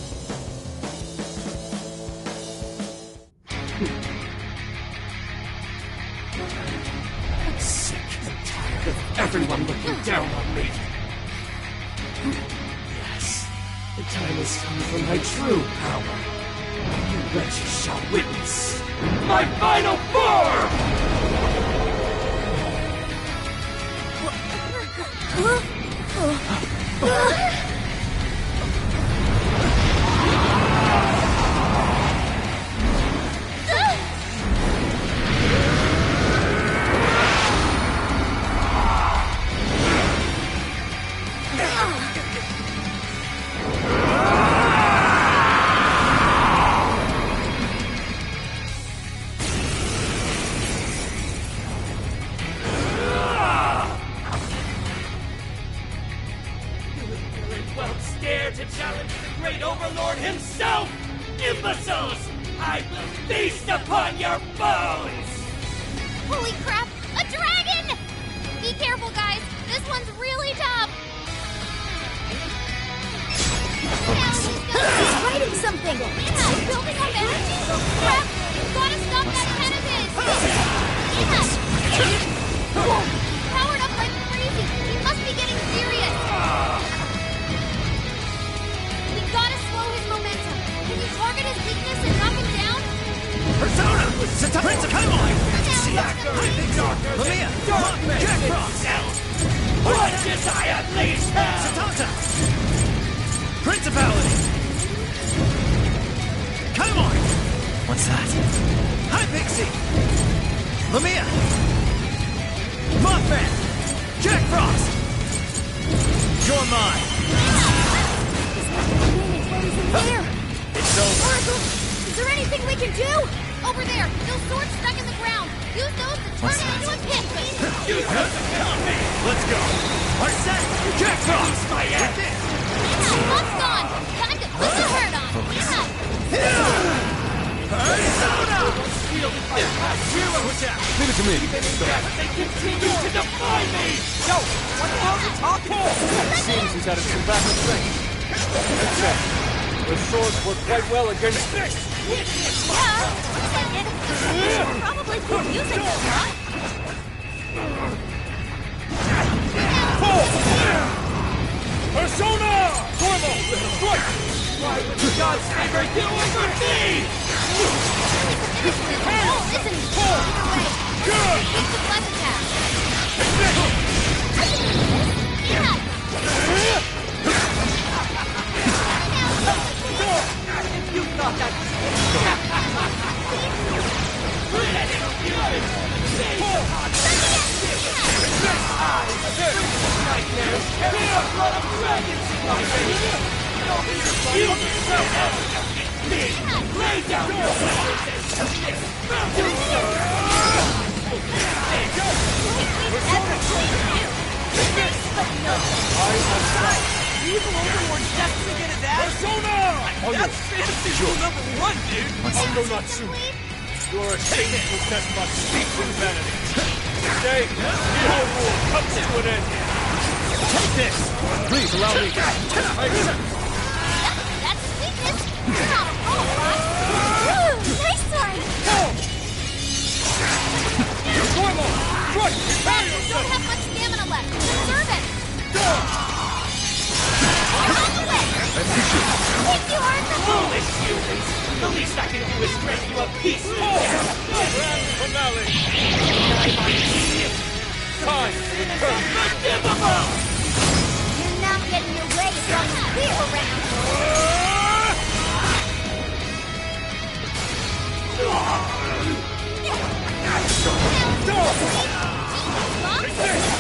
I'm sick and tired of everyone looking down on me. Yes, the time has come for my true power. You wretches shall witness my final form! To challenge the great overlord himself! Imbeciles! I will feast upon your bones! Holy crap! A dragon! Be careful, guys. This one's really tough. He's fighting something! Yeah, building up energy! Crap! Gotta stop that pen of his! Powered up like crazy! He must be getting serious! Gotta slow his momentum. Can you target his weakness and knock him down? Persona! Prince of Come on! Lamia! Jack Frost! What did I unleash hell? Satanta! Principality! Come on! What's that? Hi, Pixie! Lamia! Mothman! Jack Frost! You're mine! There! It's over! Oracle, is there anything we can do? Over there! Those swords stuck in the ground! Use those to turn it into a pinwheel! Use those to count me! Let's go! Our set! Jack Frost! With this! Bump's gone! Time to put the hurt on! Persona! Leave it to me. They continue to defy me! Yo, what the hell are you talking about? Seems he's out of some battle strength. That's it. Those swords work quite well against this. Yeah, looks like it. We should probably keep using them, huh? Persona! Normal! Strike! Why would the gods favor you over me? Oh, listen! Either way, Good! keep the blessed path! You thought that was nightmares carry the blood of dragons in my veins! You deserve me! Lay down your weapons and submit! Do so! Evil Overlord's definitely get his ass. Persona! That's fantasy rule number 1, dude. Ungo Natsume. You are a shameful despot steeped in vanity. Today, your rule comes to an end. Take this! Please allow me. I accept. That's his weakness! You're not a robot! Woo! Nice one! Normal! Strike! Prepare You yourself! don't have much stamina left! Conserve it! On the way! If you aren't the Foolish humans! The least I can do is grant you a piece of Grand finale! Time to return! Unforgivable! You're not getting your way as long as we're around!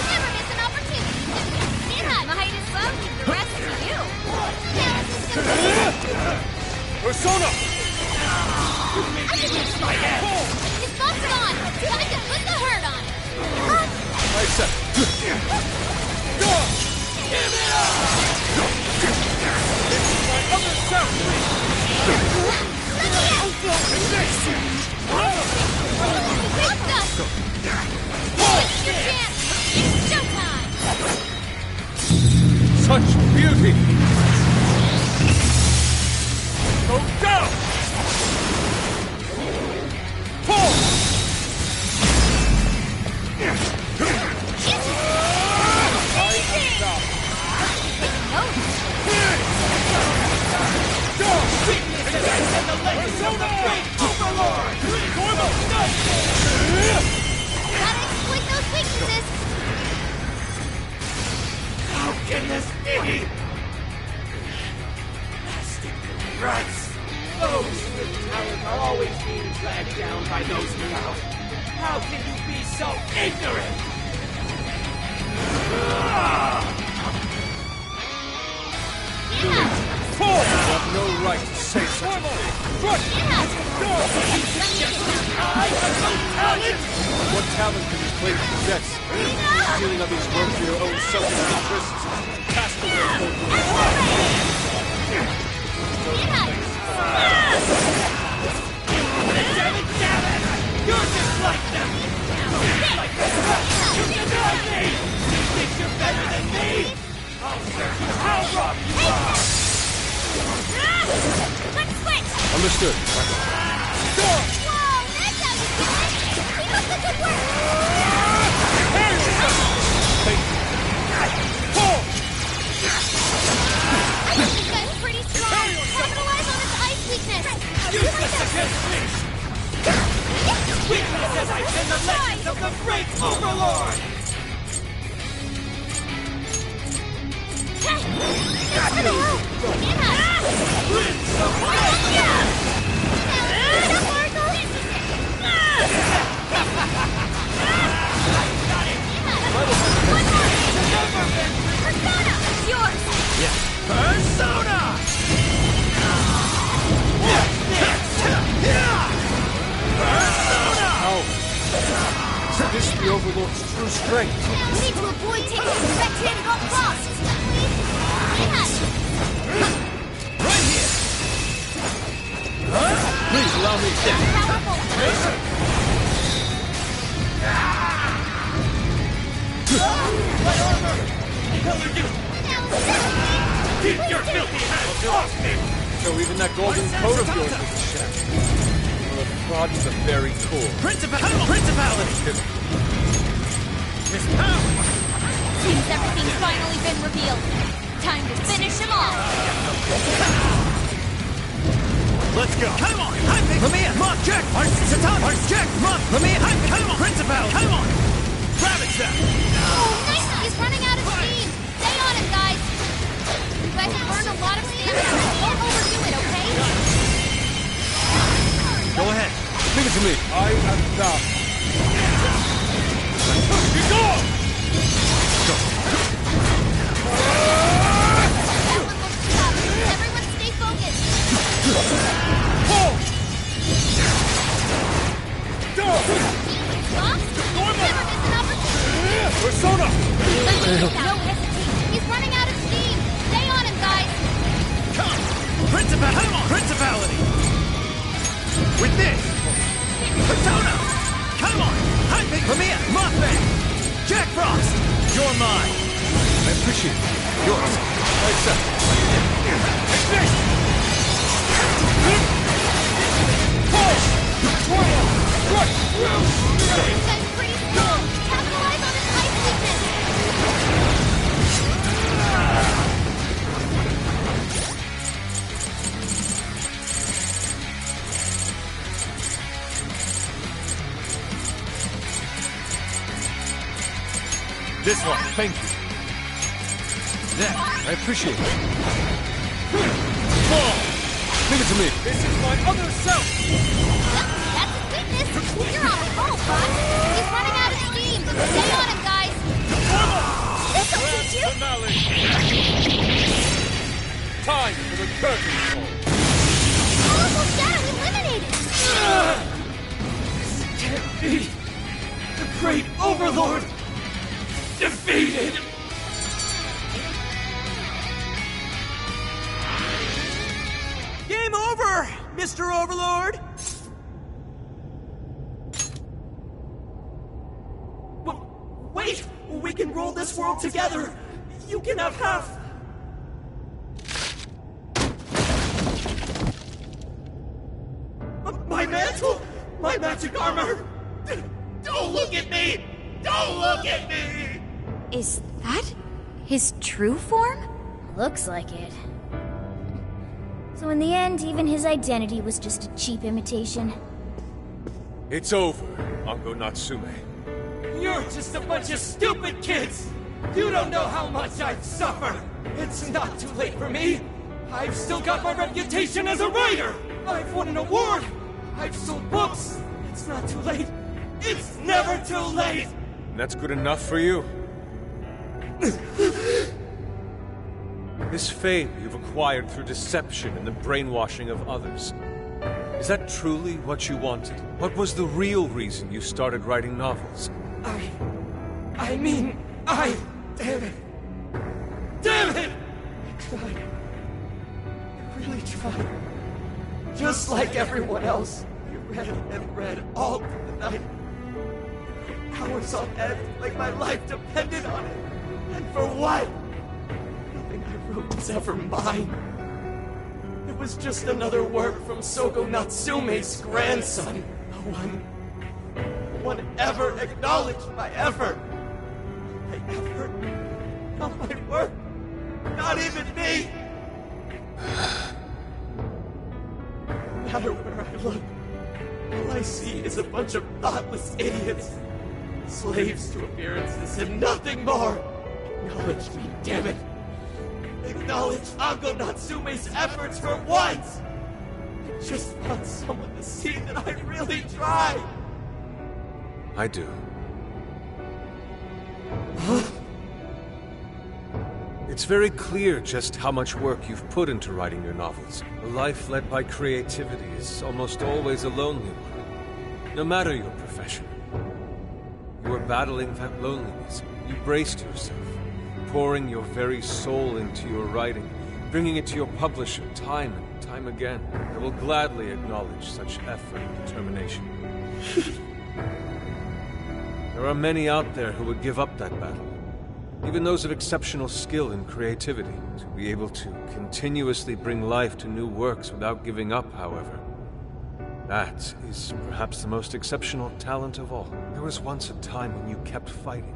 Never miss an opportunity! Might as well leave the rest to you! Persona! His bump's gone! Time to put the hurt on! I accept. Give it up! My other self! Next up! Here's your chance! Such beauty! Go down! Pull! Gotta exploit those weaknesses! How can this be? Plastic rats! Those with talent are always being dragged down by those without. How can you be so ignorant? You have no right to say such a thing. What talent can you claim to possess? Stealing of these work for your own selfish interests? Cast away both of Damn it! You're just like them! Like the rats! You deny me! You think you're better than me? I'll show you how wrong you are! Let's switch! Understood. Whoa, that's how you do it! Keep up the good work! Thank you. I think this guy's pretty strong! Capitalize on his ice weakness! Useless against me! Weakness as I send the legends of the great Overlord! Prince of Persona! How? Is this the Overlord's true strength? We need to avoid taking direct hit at all costs! Right here! Please allow me to... my armor! Hell are you? Keep your filthy hands off me! So even that golden coat of yours was a shaft. Well, the prod to the very core. Principality! His power! Seems everything's finally been revealed. Time to finish him off. Let's go! Come on! Lamia! Mock! Jack! Satan! Jack! Mock! Lamia! Come on! Principality! Come on! Ravage them! Oh, nice! He's running out of steam! Stay on him, guys! You guys have burned a lot of stamina. Don't overdo it, okay? Go ahead. Leave it to me. I am thou. You go! Everyone stay focused! Never miss an opportunity! Persona! No hesitation! He's running out of steam! Stay on him, guys! Come! Principality! With this! Persona! Come on! Lamia! Mothman! Jack Frost! You're mine! I appreciate it. Yours. I accept. Take this! This guy's pretty strong! Capitalize on his ice weakness! This one, thank you. Yeah, I appreciate it. Leave it to me. This is my other self! That's his weakness! You're on a roll, Bud! He's running out of steam! Stay on him, guys! This'll teach you! Time for the curtain call. Colorful shadow eliminated! This can't be! The great Overlord! Defeated! Game over, Mr. Overlord! Wait! We can rule this world together! You can have half! magic armor! Don't look at me! Don't look at me! Is that his true form? Looks like it. So in the end, even his identity was just a cheap imitation. It's over, Ango Natsume. You're just a bunch of stupid kids! You don't know how much I've suffered! It's not too late for me! I've still got my reputation as a writer! I've won an award! I've sold books! It's not too late! It's never too late! And that's good enough for you? This fame you've acquired through deception and the brainwashing of others. Is that truly what you wanted? What was the real reason you started writing novels? I mean, damn it! Damn it! I tried. I really tried. Just like everyone else, I read and read all through the night. Hours on end, like my life depended on it. And for what? Nothing I wrote was ever mine. It was just another work from Sogo Natsume's grandson. No one ever acknowledged my effort. My effort, not my work, not even me. No matter where I look, all I see is a bunch of thoughtless idiots. Slaves to appearances and nothing more. Acknowledge me, damn it. Acknowledge Ango Natsume's efforts for once. I just want someone to see that I really tried. I do. It's very clear just how much work you've put into writing your novels. A life led by creativity is almost always a lonely one, no matter your profession. You are battling that loneliness. You braced yourself, pouring your very soul into your writing, bringing it to your publisher time and time again. I will gladly acknowledge such effort and determination. There are many out there who would give up that battle. Even those of exceptional skill and creativity. To be able to continuously bring life to new works without giving up, however, that is perhaps the most exceptional talent of all. There was once a time when you kept fighting.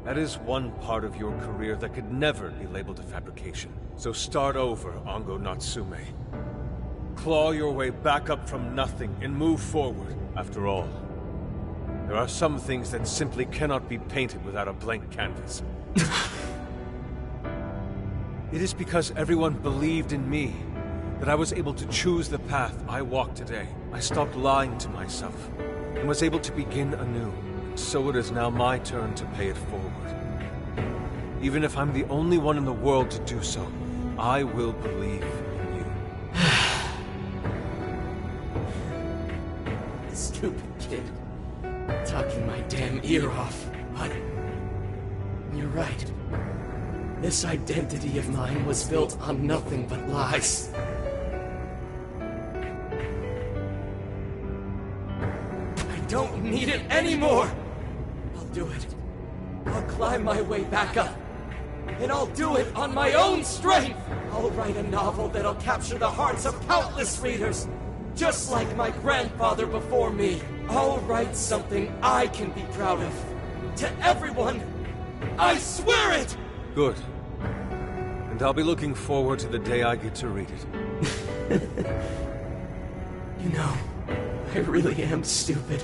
That is one part of your career that could never be labeled a fabrication. So start over, Ango Natsume. Claw your way back up from nothing and move forward. After all, there are some things that simply cannot be painted without a blank canvas. It is because everyone believed in me that I was able to choose the path I walk today. I stopped lying to myself and was able to begin anew. And so it is now my turn to pay it forward. Even if I'm the only one in the world to do so, I will believe in you. Stupid kid. Talking my damn ear off. But you're right. This identity of mine was built on nothing but lies. I don't need it anymore! I'll do it. I'll climb my way back up. And I'll do it on my own strength! I'll write a novel that'll capture the hearts of countless readers, just like my grandfather before me. I'll write something I can be proud of. To everyone! I swear it! Good. And I'll be looking forward to the day I get to read it. You know, I really am stupid.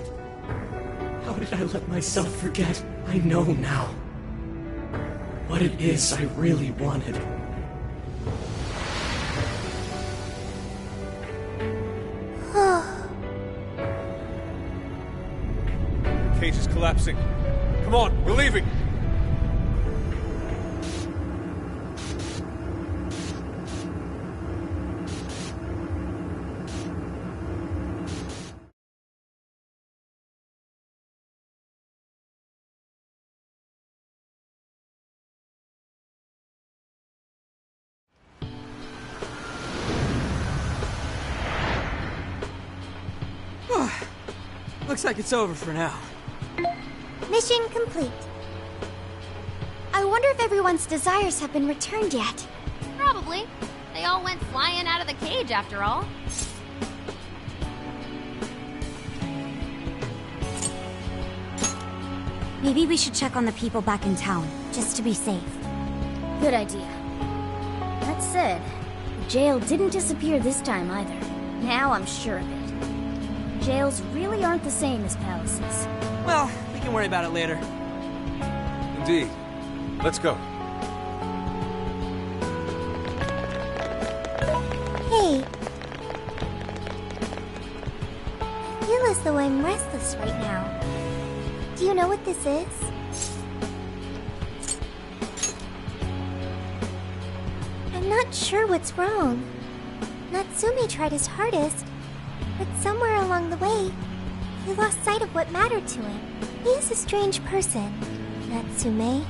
How did I let myself forget? I know now what it is I really wanted. The cage is collapsing. Come on, we're leaving! Looks like it's over for now. Mission complete. I wonder if everyone's desires have been returned yet. Probably. They all went flying out of the cage after all. Maybe we should check on the people back in town, just to be safe. Good idea. That said, the jail didn't disappear this time either. Now I'm sure of it. Jails really aren't the same as palaces. Well, we can worry about it later. Indeed. Let's go. Hey. I feel as though I'm restless right now. Do you know what this is? I'm not sure what's wrong. Natsume tried his hardest, but somewhere along the way, he lost sight of what mattered to him. He is a strange person, Natsume.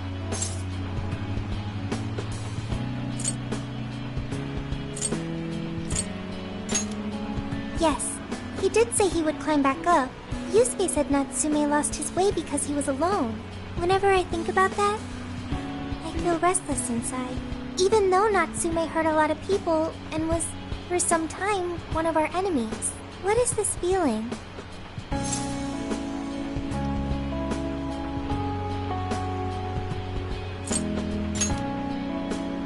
Yes, he did say he would climb back up. Yusuke said Natsume lost his way because he was alone. Whenever I think about that, I feel restless inside. Even though Natsume hurt a lot of people and was, for some time, one of our enemies. What is this feeling?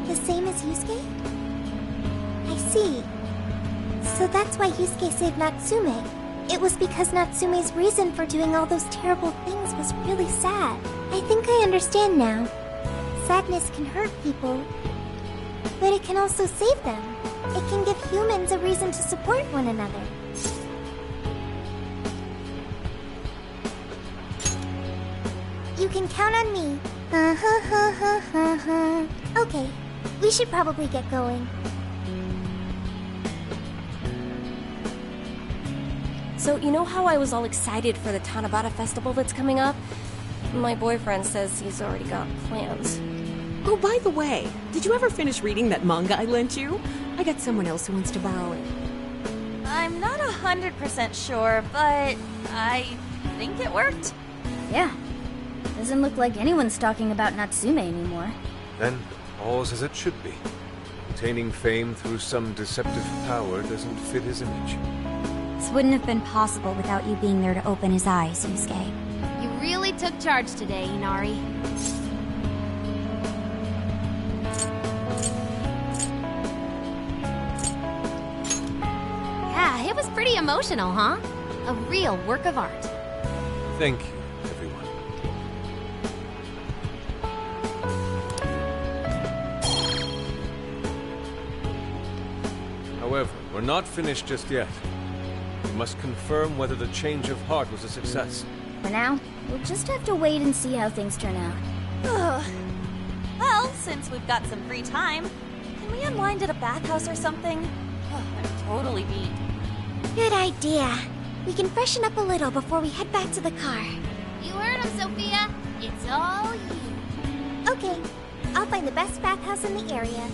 The same as Yusuke? I see. So that's why Yusuke saved Natsume. It was because Natsume's reason for doing all those terrible things was really sad. I think I understand now. Sadness can hurt people, but it can also save them. It can give humans a reason to support one another. You can count on me. Okay, we should probably get going. So, you know how I was all excited for the Tanabata festival that's coming up? My boyfriend says he's already got plans. Oh, by the way, did you ever finish reading that manga I lent you? I got someone else who wants to borrow it. I'm not 100% sure, but I think it worked. Yeah. Doesn't look like anyone's talking about Natsume anymore. Then, all's as it should be. Obtaining fame through some deceptive power doesn't fit his image. This wouldn't have been possible without you being there to open his eyes, Yusuke. You really took charge today, Inari. Yeah, it was pretty emotional, huh? A real work of art. Thank you, everyone. However, we're not finished just yet. We must confirm whether the change of heart was a success. For now, we'll just have to wait and see how things turn out. Well, since we've got some free time, can we unwind at a bathhouse or something? I'm totally beat. Good idea. We can freshen up a little before we head back to the car. You heard him, Sophia. It's all you. Okay, I'll find the best bathhouse in the area.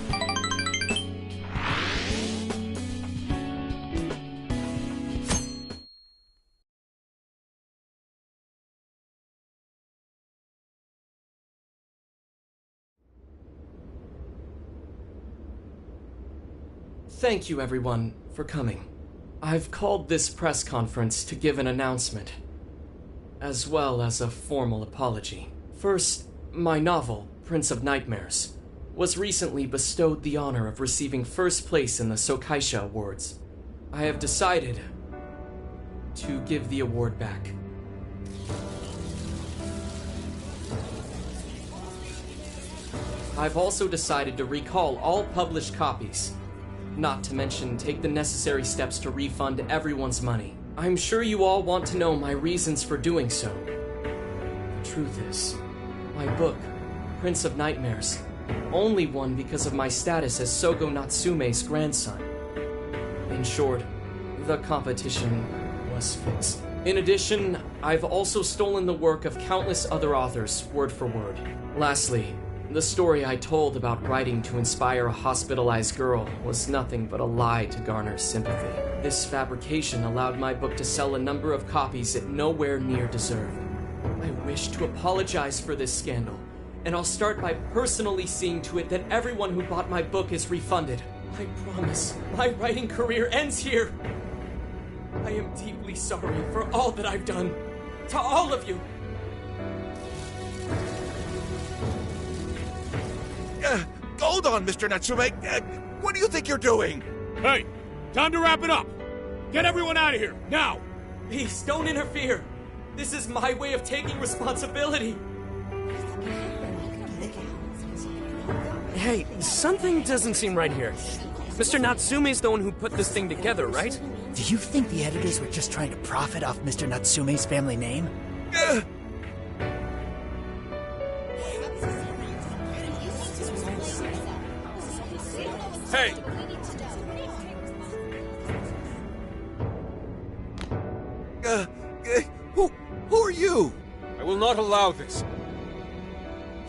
Thank you, everyone, for coming. I've called this press conference to give an announcement, as well as a formal apology. First, my novel, Prince of Nightmares, was recently bestowed the honor of receiving first place in the Sokaisha Awards. I have decided to give the award back. I've also decided to recall all published copies. Not to mention, take the necessary steps to refund everyone's money. I'm sure you all want to know my reasons for doing so. The truth is, my book, Prince of Nightmares, only won because of my status as Sogo Natsume's grandson. In short, the competition was fixed. In addition, I've also stolen the work of countless other authors, word for word. Lastly, the story I told about writing to inspire a hospitalized girl was nothing but a lie to garner sympathy. This fabrication allowed my book to sell a number of copies it nowhere near deserved. I wish to apologize for this scandal, and I'll start by personally seeing to it that everyone who bought my book is refunded. I promise, my writing career ends here. I am deeply sorry for all that I've done. To all of you. hold on, Mr. Natsume. What do you think you're doing? Hey, time to wrap it up. Get everyone out of here, now! Please, don't interfere. This is my way of taking responsibility. Hey, something doesn't seem right here. Mr. Natsume's the one who put this thing together, right? Do you think the editors were just trying to profit off Mr. Natsume's family name? Hey! Who are you? I will not allow this.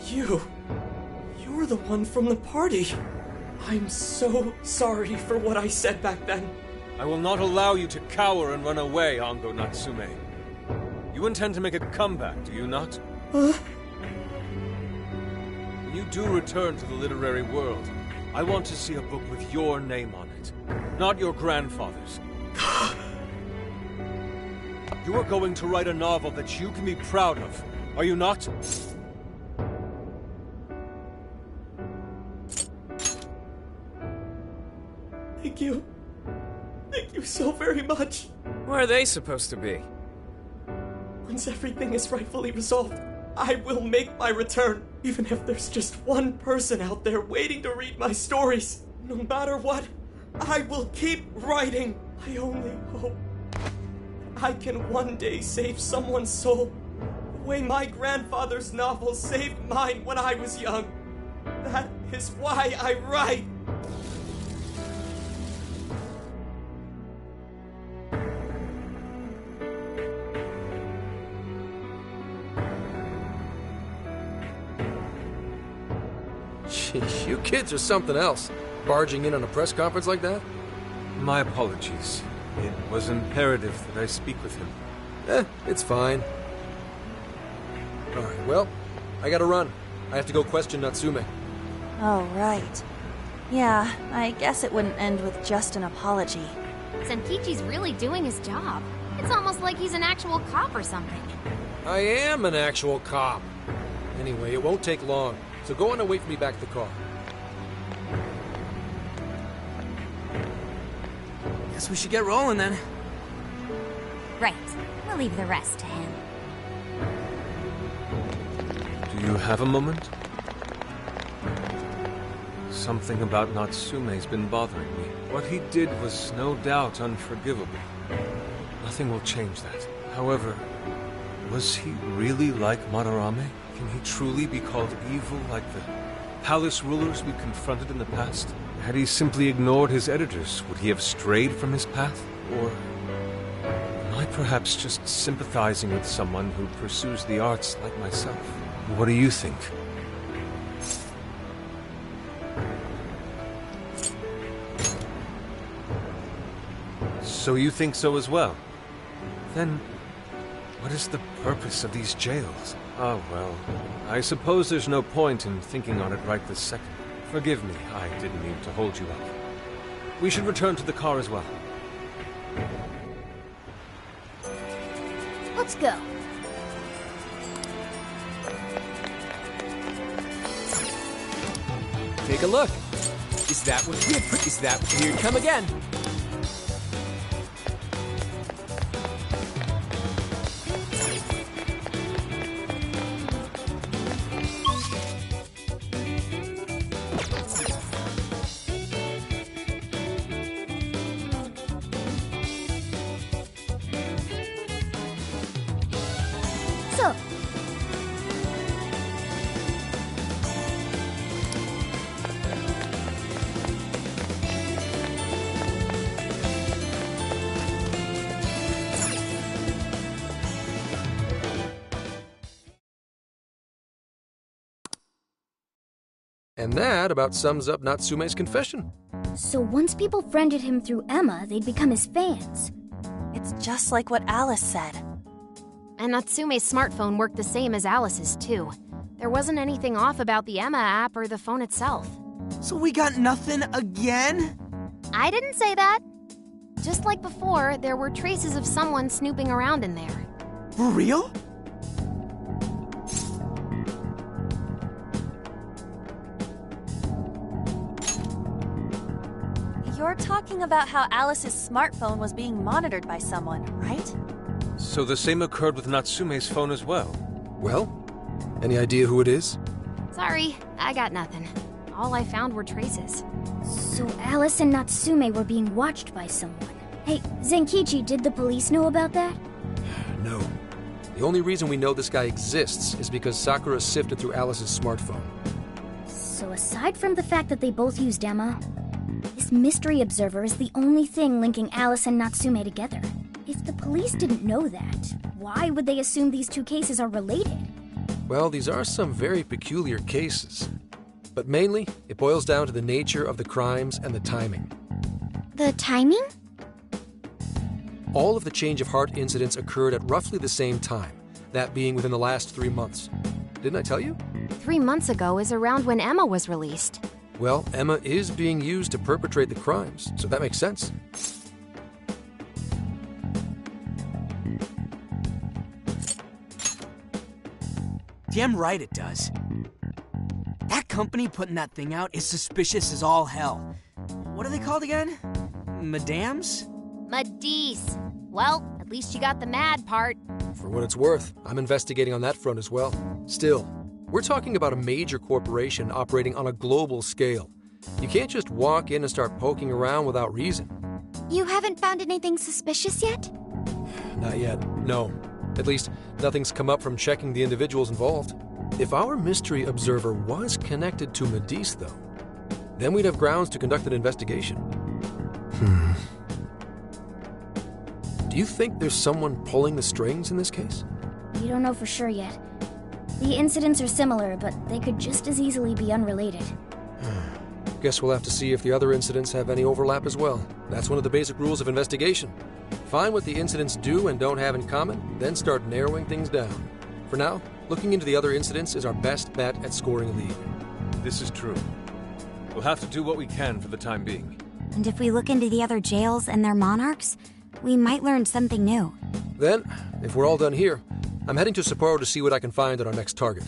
You're the one from the party. I'm so sorry for what I said back then. I will not allow you to cower and run away, Ango Natsume. You intend to make a comeback, do you not? Huh? When you do return to the literary world, I want to see a book with your name on it, not your grandfather's. You are going to write a novel that you can be proud of, are you not? Thank you. Thank you so very much. Where are they supposed to be? Once everything is rightfully resolved, I will make my return, even if there's just one person out there waiting to read my stories. No matter what, I will keep writing. I only hope I can one day save someone's soul the way my grandfather's novel saved mine when I was young. That is why I write. Sheesh, you kids are something else. Barging in on a press conference like that? My apologies. It was imperative that I speak with him. It's fine. Alright, well, I gotta run. I have to go question Natsume. Oh, right. Yeah, I guess it wouldn't end with just an apology. Senkichi's really doing his job. It's almost like he's an actual cop or something. I am an actual cop. Anyway, it won't take long, so go on and wait for me back at the car. Guess we should get rolling then. Right. We'll leave the rest to him. Do you have a moment? Something about Natsume's been bothering me. What he did was no doubt unforgivable. Nothing will change that. However, was he really like Madarame? Can he truly be called evil like the palace rulers we confronted in the past? Had he simply ignored his editors, would he have strayed from his path? Or am I perhaps just sympathizing with someone who pursues the arts like myself? What do you think? So you think so as well? Then, what is the purpose of these jails? Oh, well, I suppose there's no point in thinking on it right this second. Forgive me, I didn't mean to hold you up. We should return to the car as well. Let's go. Take a look. Is that here it come again? So, And that about sums up Natsume's confession. So once people friended him through Emma, they'd become his fans. It's just like what Alice said. And Natsume's smartphone worked the same as Alice's, too. There wasn't anything off about the Emma app or the phone itself. So we got nothing again? I didn't say that. Just like before, there were traces of someone snooping around in there. For real? talking about how Alice's smartphone was being monitored by someone, right? So the same occurred with Natsume's phone as well. Well, any idea who it is? Sorry, I got nothing. All I found were traces. So Alice and Natsume were being watched by someone. Hey, Zenkichi, did the police know about that? No. The only reason we know this guy exists is because Sakura sifted through Alice's smartphone. So aside from the fact that they both used Emma, this mystery observer is the only thing linking Alice and Natsume together. If the police didn't know that, why would they assume these two cases are related? Well, these are some very peculiar cases. But mainly, it boils down to the nature of the crimes and the timing. The timing? All of the change of heart incidents occurred at roughly the same time, that being within the last 3 months. Didn't I tell you? 3 months ago is around when Emma was released. Well, Emma is being used to perpetrate the crimes, so that makes sense. Damn right it does. That company putting that thing out is suspicious as all hell. What are they called again? Madams? Madisse. Well, at least you got the mad part. For what it's worth, I'm investigating on that front as well. Still, we're talking about a major corporation operating on a global scale. You can't just walk in and start poking around without reason. You haven't found anything suspicious yet? Not yet, no. At least, nothing's come up from checking the individuals involved. If our mystery observer was connected to Madisse, though, then we'd have grounds to conduct an investigation. Do you think there's someone pulling the strings in this case? We don't know for sure yet. The incidents are similar, but they could just as easily be unrelated. Guess we'll have to see if the other incidents have any overlap as well. That's one of the basic rules of investigation. Find what the incidents do and don't have in common, then start narrowing things down. For now, looking into the other incidents is our best bet at scoring a lead. This is true. We'll have to do what we can for the time being. And if we look into the other jails and their monarchs, we might learn something new. Then, if we're all done here, I'm heading to Sapporo to see what I can find at our next target.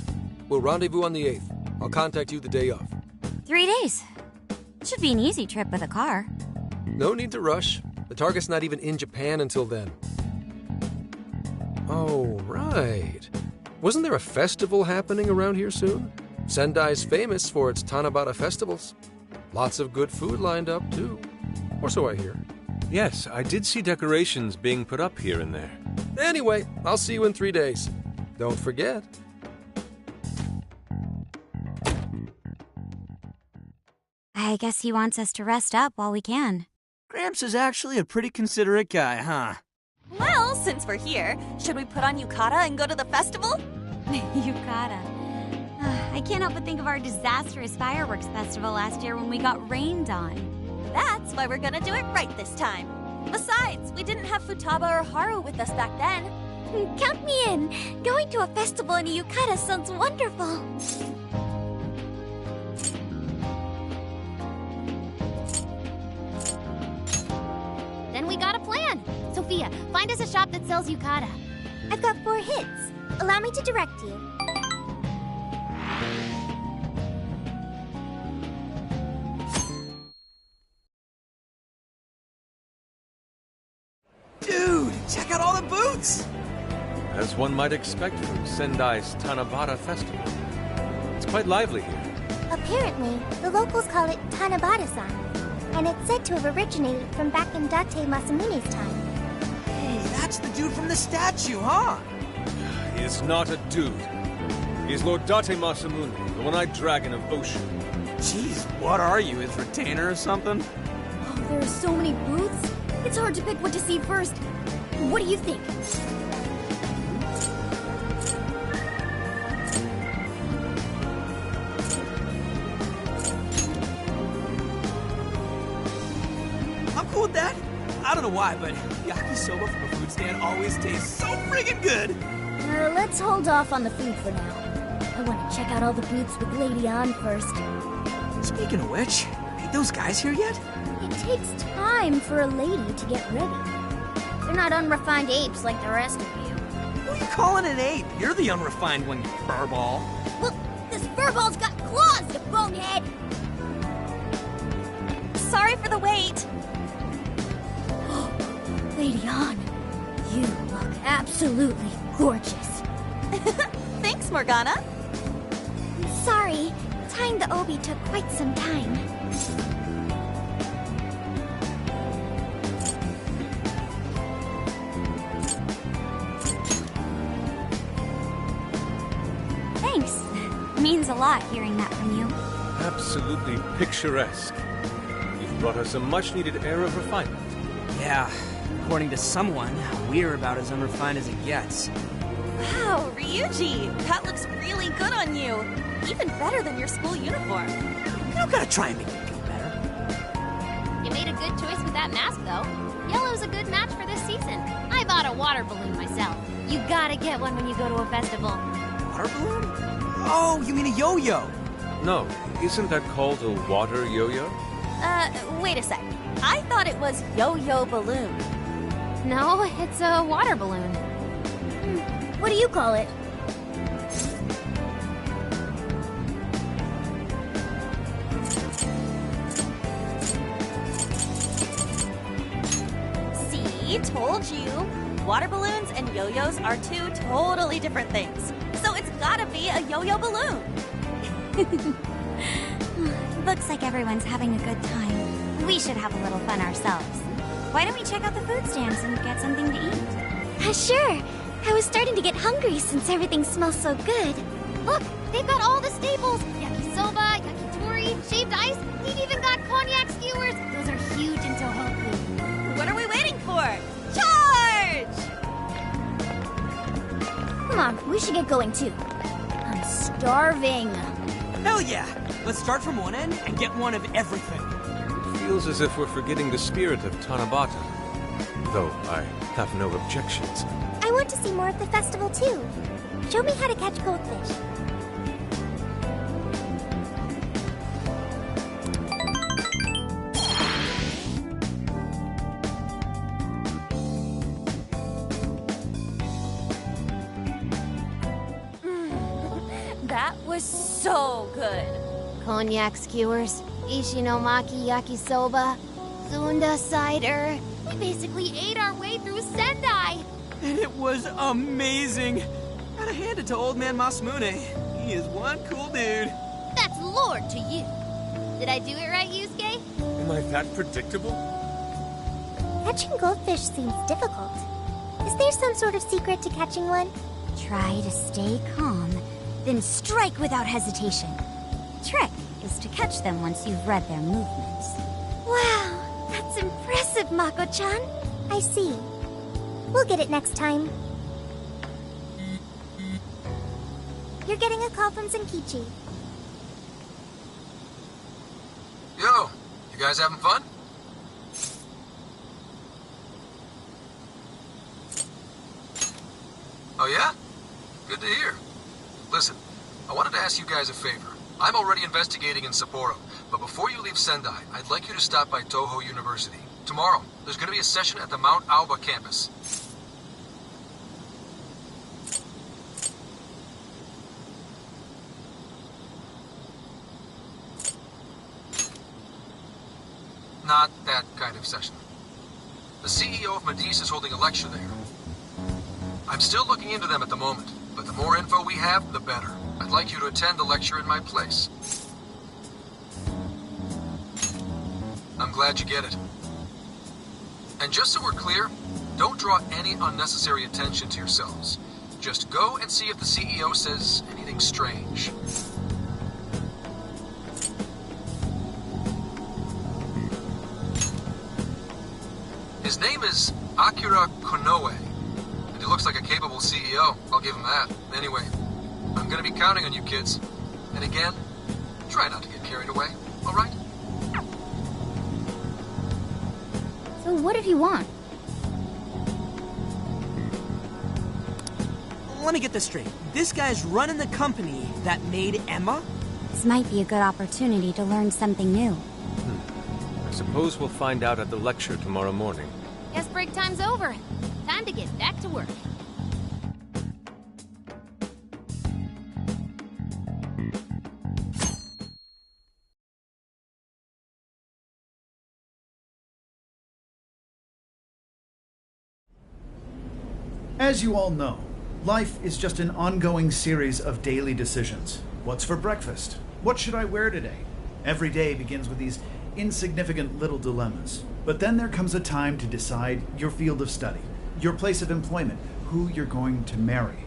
We'll rendezvous on the 8th. I'll contact you the day of. 3 days. Should be an easy trip with a car. No need to rush. The target's not even in Japan until then. Oh, right. Wasn't there a festival happening around here soon? Sendai's famous for its Tanabata festivals. Lots of good food lined up, too. Or so I hear. Yes, I did see decorations being put up here and there. Anyway, I'll see you in 3 days. Don't forget. I guess he wants us to rest up while we can. Gramps is actually a pretty considerate guy, huh? Well, since we're here, should we put on yukata and go to the festival? Yukata. I can't help but think of our disastrous fireworks festival last year when we got rained on. That's why we're gonna do it right this time. Besides, we didn't have Futaba or Haru with us back then. Count me in. Going to a festival in a yukata sounds wonderful. Then we got a plan. Sophia, find us a shop that sells yukata. I've got 4 hits. Allow me to direct you. Dude, check out all the booths! As one might expect from Sendai's Tanabata Festival. It's quite lively here. Apparently, the locals call it Tanabata-san, and it's said to have originated from back in Date Masamune's time. Hey, that's the dude from the statue, huh? He is not a dude. He's Lord Date Masamune, the one-eyed dragon of Ocean. Jeez, what are you, his retainer or something? Oh, there are so many booths. It's hard to pick what to see first. What do you think? I'm cool with that. I don't know why, but yakisoba from a food stand always tastes so friggin' good. Let's hold off on the food for now. I want to check out all the booths with Lady On first. Speaking of which, ain't those guys here yet? It takes time for a lady to get ready. They're not unrefined apes like the rest of you. Who are you calling an ape? You're the unrefined one, you furball. Look, this furball's got claws, you bonehead! Sorry for the wait. Lady Han, you look absolutely gorgeous. Thanks, Morgana. Sorry, tying the obi took quite some time. Thanks. Means a lot hearing that from you. Absolutely picturesque. You've brought us a much-needed air of refinement. Yeah, according to someone, we're about as unrefined as it gets. Wow, Ryuji, that looks really good on you. Even better than your school uniform. You don't gotta try and make me feel better. You made a good choice with that mask, though. Yellow's a good match for this season. I bought a water balloon myself. You gotta get one when you go to a festival. Water balloon? Oh, you mean a yo-yo? No, isn't that called a water yo-yo? Wait a sec. I thought it was yo-yo balloon. No, it's a water balloon. What do you call it? See, told you. Water balloons and yo-yos are two totally different things. So it's gotta be a yo-yo balloon. Looks like everyone's having a good time. We should have a little fun ourselves. Why don't we check out the food stands and get something to eat? Sure. I was starting to get hungry since everything smells so good. Look, they've got all the staples. Yakisoba, yakitori, shaved ice. They've even got cognac skewers. Those are huge in Tohoku. What are we waiting for? Charge! Come on, we should get going too. I'm starving. Hell yeah! Let's start from one end and get one of everything. It feels as if we're forgetting the spirit of Tanabata. Though I have no objections. I want to see more of the festival too. Show me how to catch goldfish. That was so good. Cognac skewers, ishinomaki yakisoba, Zunda cider. We basically ate our way through Sendai. And it was amazing. Gotta hand it to old man Masamune. He is one cool dude. That's Lord to you. Did I do it right, Yusuke? Am I that predictable? Catching goldfish seems difficult. Is there some sort of secret to catching one? Try to stay calm, then strike without hesitation. Trick is to catch them once you've read their movements. Wow, that's impressive, Mako-chan. I see. We'll get it next time. You're getting a call from Zenkichi. Yo, you guys having fun? Oh yeah? Good to hear. Listen, I wanted to ask you guys a favor. I'm already investigating in Sapporo, but before you leave Sendai, I'd like you to stop by Toho University. Tomorrow, there's going to be a session at the Mount Aoba campus. Not that kind of session. The CEO of Medice is holding a lecture there. I'm still looking into them at the moment, but the more info we have, the better. I'd like you to attend the lecture in my place. I'm glad you get it. And just so we're clear, don't draw any unnecessary attention to yourselves. Just go and see if the CEO says anything strange. His name is Akira Konoe, and he looks like a capable CEO. I'll give him that. Anyway, I'm gonna be counting on you kids. And again, try not to get carried away, all right? So what did he want? Let me get this straight. This guy's running the company that made Emma? This might be a good opportunity to learn something new. I suppose we'll find out at the lecture tomorrow morning. Guess break time's over. Time to get back to work. As you all know, life is just an ongoing series of daily decisions. What's for breakfast? What should I wear today? Every day begins with these insignificant little dilemmas. But then there comes a time to decide your field of study, your place of employment, who you're going to marry.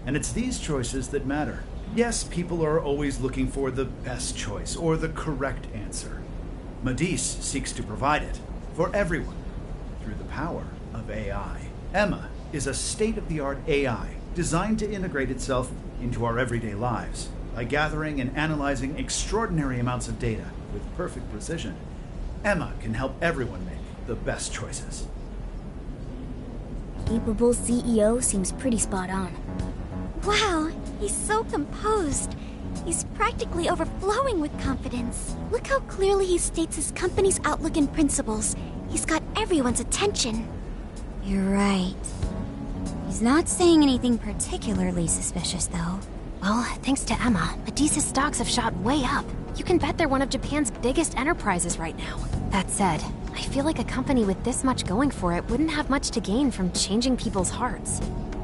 And it's these choices that matter. Yes, people are always looking for the best choice or the correct answer. Medice seeks to provide it for everyone through the power of AI. Emma is a state-of-the-art AI designed to integrate itself into our everyday lives. By gathering and analyzing extraordinary amounts of data with perfect precision, Emma can help everyone make the best choices. Capable CEO seems pretty spot on. Wow, he's so composed. He's practically overflowing with confidence. Look how clearly he states his company's outlook and principles. He's got everyone's attention. You're right. He's not saying anything particularly suspicious, though. Well, thanks to Emma, Medice's stocks have shot way up. You can bet they're one of Japan's biggest enterprises right now. That said, I feel like a company with this much going for it wouldn't have much to gain from changing people's hearts.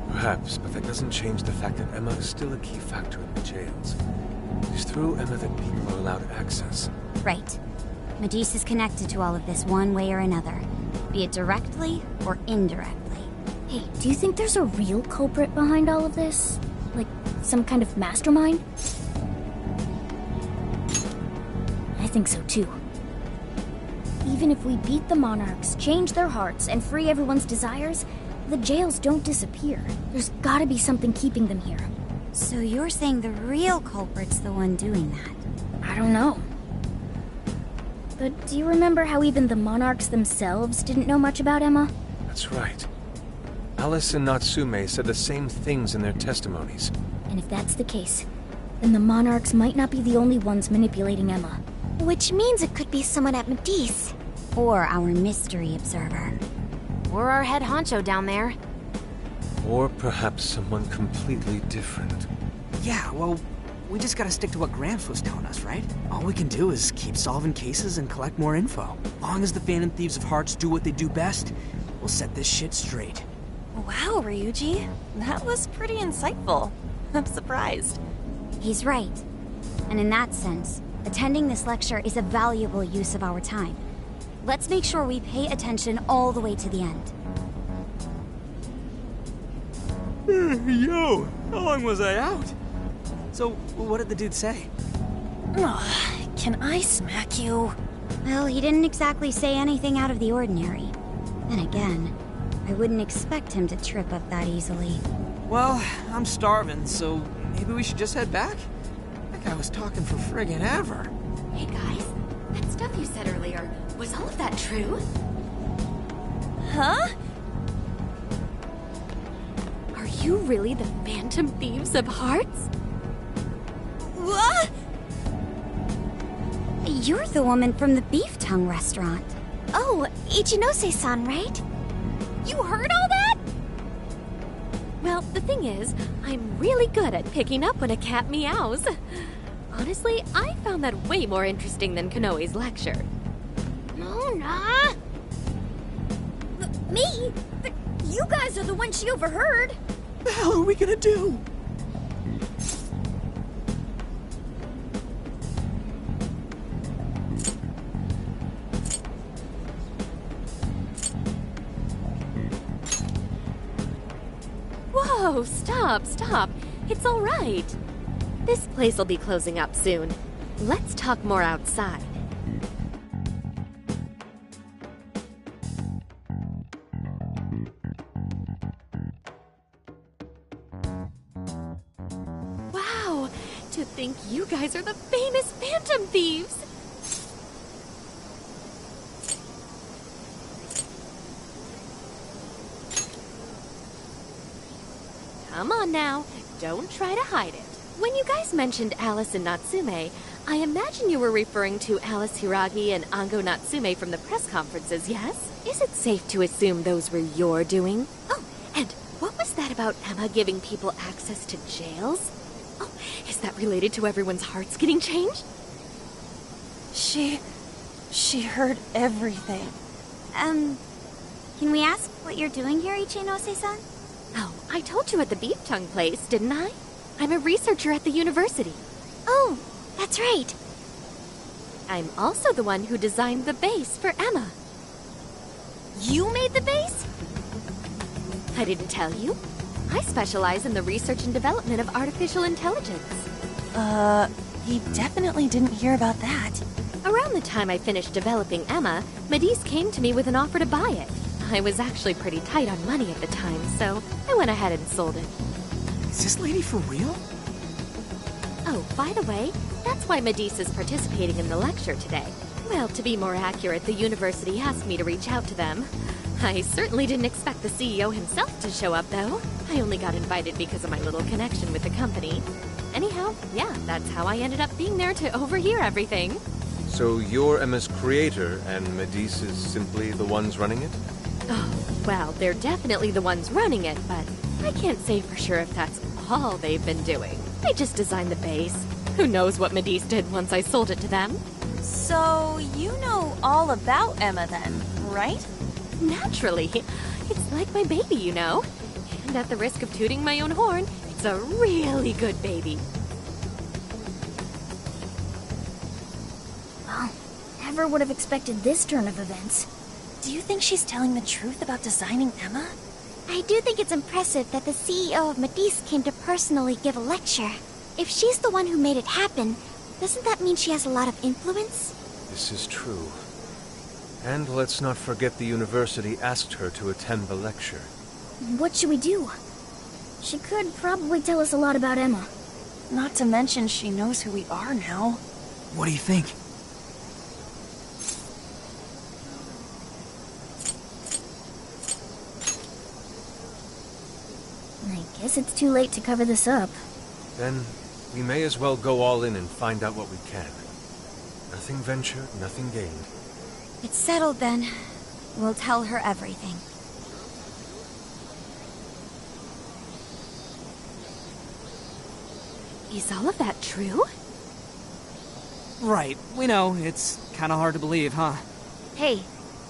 Perhaps, but that doesn't change the fact that Emma is still a key factor in the jails. It's through Emma that people are allowed access. Right. Medice is connected to all of this one way or another, be it directly or indirectly. Hey, do you think there's a real culprit behind all of this? Like, some kind of mastermind? I think so too. Even if we beat the monarchs, change their hearts, and free everyone's desires, the jails don't disappear. There's gotta be something keeping them here. So you're saying the real culprit's the one doing that? I don't know. But do you remember how even the monarchs themselves didn't know much about Emma? That's right. Alice and Natsume said the same things in their testimonies. And if that's the case, then the monarchs might not be the only ones manipulating Emma. Which means it could be someone at Medice. Or our mystery observer. Or our head honcho down there. Or perhaps someone completely different. Yeah, well, we just gotta stick to what Gramps was telling us, right? All we can do is keep solving cases and collect more info. Long as the Phantom Thieves of Hearts do what they do best, we'll set this shit straight. Wow, Ryuji. That was pretty insightful. I'm surprised. He's right. And in that sense, attending this lecture is a valuable use of our time. Let's make sure we pay attention all the way to the end. Yo, how long was I out? So, what did the dude say? Can I smack you? Well, he didn't exactly say anything out of the ordinary. Then again, I wouldn't expect him to trip up that easily. Well, I'm starving, so maybe we should just head back? That guy was talking for friggin' ever. Hey guys, that stuff you said earlier, was all of that true? Huh? Are you really the Phantom Thieves of Hearts? What? You're the woman from the beef tongue restaurant. Oh, Ichinose-san, right? You heard all that? Well, the thing is, I'm really good at picking up when a cat meows. Honestly, I found that way more interesting than Konoe's lecture. Mona! Me? But you guys are the ones she overheard. What the hell are we gonna do? Whoa, stop. It's all right. This place will be closing up soon. Let's talk more outside. Wow, to think you guys are the famous Phantom Thieves. Come on now, don't try to hide it. When you guys mentioned Alice and Natsume, I imagine you were referring to Alice Hiragi and Ango Natsume from the press conferences, yes? Is it safe to assume those were your doing? Oh, and what was that about Emma giving people access to jails? Oh, is that related to everyone's hearts getting changed? She heard everything. Can we ask what you're doing here, Ichinose-san? Oh, I told you at the beef tongue place, didn't I? I'm a researcher at the university. Oh, that's right. I'm also the one who designed the base for Emma. You made the base? I didn't tell you. I specialize in the research and development of artificial intelligence. He definitely didn't hear about that. Around the time I finished developing Emma, Medice came to me with an offer to buy it. I was actually pretty tight on money at the time, so I went ahead and sold it. Is this lady for real? Oh, by the way, that's why Medice is participating in the lecture today. Well, to be more accurate, the university asked me to reach out to them. I certainly didn't expect the CEO himself to show up, though. I only got invited because of my little connection with the company. Anyhow, yeah, that's how I ended up being there to overhear everything. So you're Emma's creator, and Medice is simply the ones running it? Oh, well, they're definitely the ones running it, but I can't say for sure if that's all they've been doing. I just designed the base. Who knows what Medice did once I sold it to them? So, you know all about Emma then, right? Naturally. It's like my baby, you know. And at the risk of tooting my own horn, it's a really good baby. Well, never would have expected this turn of events. Do you think she's telling the truth about designing Emma? I do think it's impressive that the CEO of Medice came to personally give a lecture. If she's the one who made it happen, doesn't that mean she has a lot of influence? This is true. And let's not forget the university asked her to attend the lecture. What should we do? She could probably tell us a lot about Emma. Not to mention she knows who we are now. What do you think? I guess it's too late to cover this up. Then we may as well go all in and find out what we can. Nothing ventured, nothing gained. It's settled then. We'll tell her everything. Is all of that true? Right, we know. It's kind of hard to believe, huh? Hey,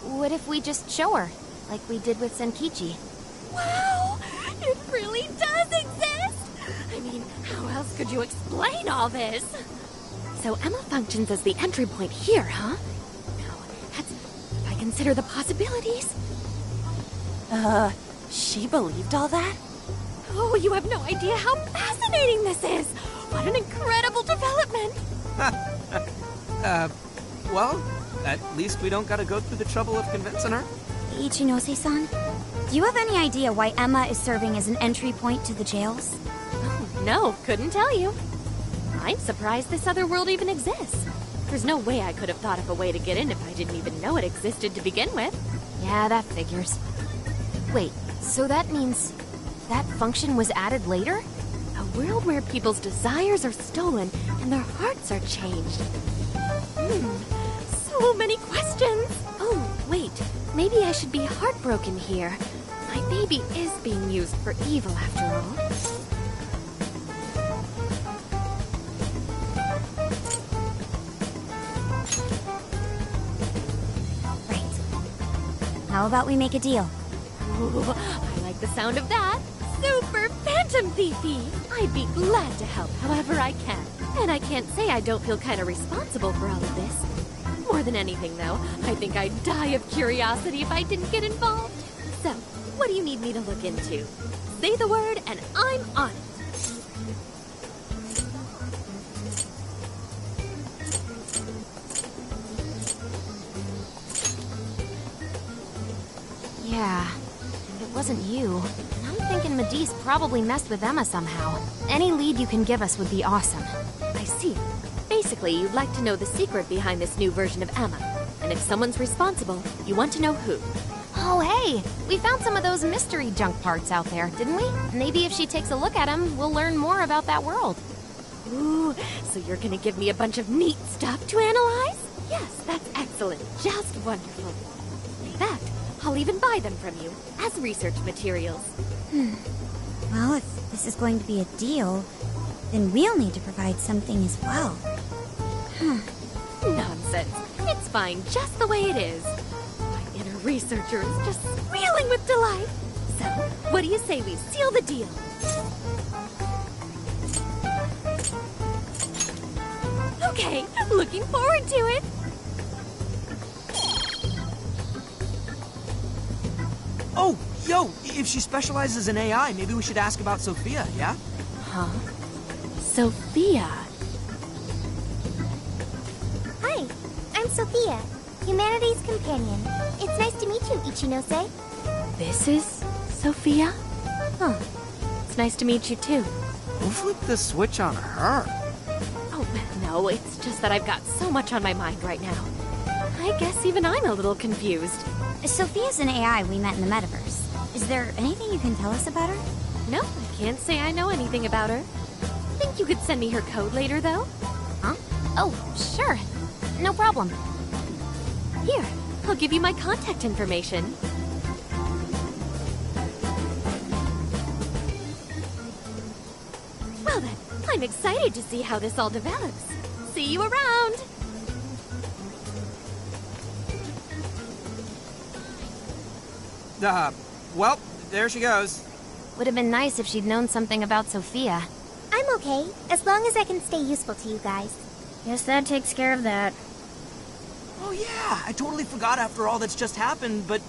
what if we just show her, like we did with Senkichi? Wow! It really does exist! I mean, how else could you explain all this? So Emma functions as the entry point here, huh? No, that's... if I consider the possibilities... She believed all that? Oh, you have no idea how fascinating this is! What an incredible development! Well, at least we don't gotta go through the trouble of convincing her. Ichinose-san, do you have any idea why Emma is serving as an entry point to the jails? Oh, no, couldn't tell you. I'm surprised this other world even exists. There's no way I could have thought of a way to get in if I didn't even know it existed to begin with. Yeah, that figures. Wait, so that means that function was added later? A world where people's desires are stolen and their hearts are changed. So many questions. Oh, wait. Maybe I should be heartbroken here. My baby is being used for evil after all. How about we make a deal? Ooh, I like the sound of that. Super Phantom Thiefy! I'd be glad to help however I can. And I can't say I don't feel kind of responsible for all of this. More than anything, though, I think I'd die of curiosity if I didn't get involved. So, what do you need me to look into? Say the word and I'm on it. Yeah, if it wasn't you, I'm thinking Medice probably messed with Emma somehow. Any lead you can give us would be awesome. I see. Basically, you'd like to know the secret behind this new version of Emma. And if someone's responsible, you want to know who. Oh, hey! We found some of those mystery junk parts out there, didn't we? Maybe if she takes a look at them, we'll learn more about that world. Ooh, so you're gonna give me a bunch of neat stuff to analyze? Yes, that's excellent. Just wonderful. In fact, I'll even buy them from you as research materials. Well, if this is going to be a deal, then we'll need to provide something as well. Nonsense. It's fine just the way it is. My inner researcher is just squealing with delight. So, what do you say we seal the deal? Okay, looking forward to it. Oh, yo, if she specializes in AI, maybe we should ask about Sophia, yeah? Huh? Sophia? Hi, I'm Sophia, humanity's companion. It's nice to meet you, Ichinose. This is Sophia? Huh. It's nice to meet you too. Who flipped the switch on her? Oh, no, it's just that I've got so much on my mind right now. I guess even I'm a little confused. Sophia's an AI we met in the metaverse. Is there anything you can tell us about her? No, I can't say I know anything about her. Think you could send me her code later, though? Huh? Oh, sure. No problem. Here, I'll give you my contact information. Well then, I'm excited to see how this all develops. See you around! Well, there she goes. Would have been nice if she'd known something about Sophia. I'm okay, as long as I can stay useful to you guys. Guess that takes care of that. Oh yeah, I totally forgot after all that's just happened, but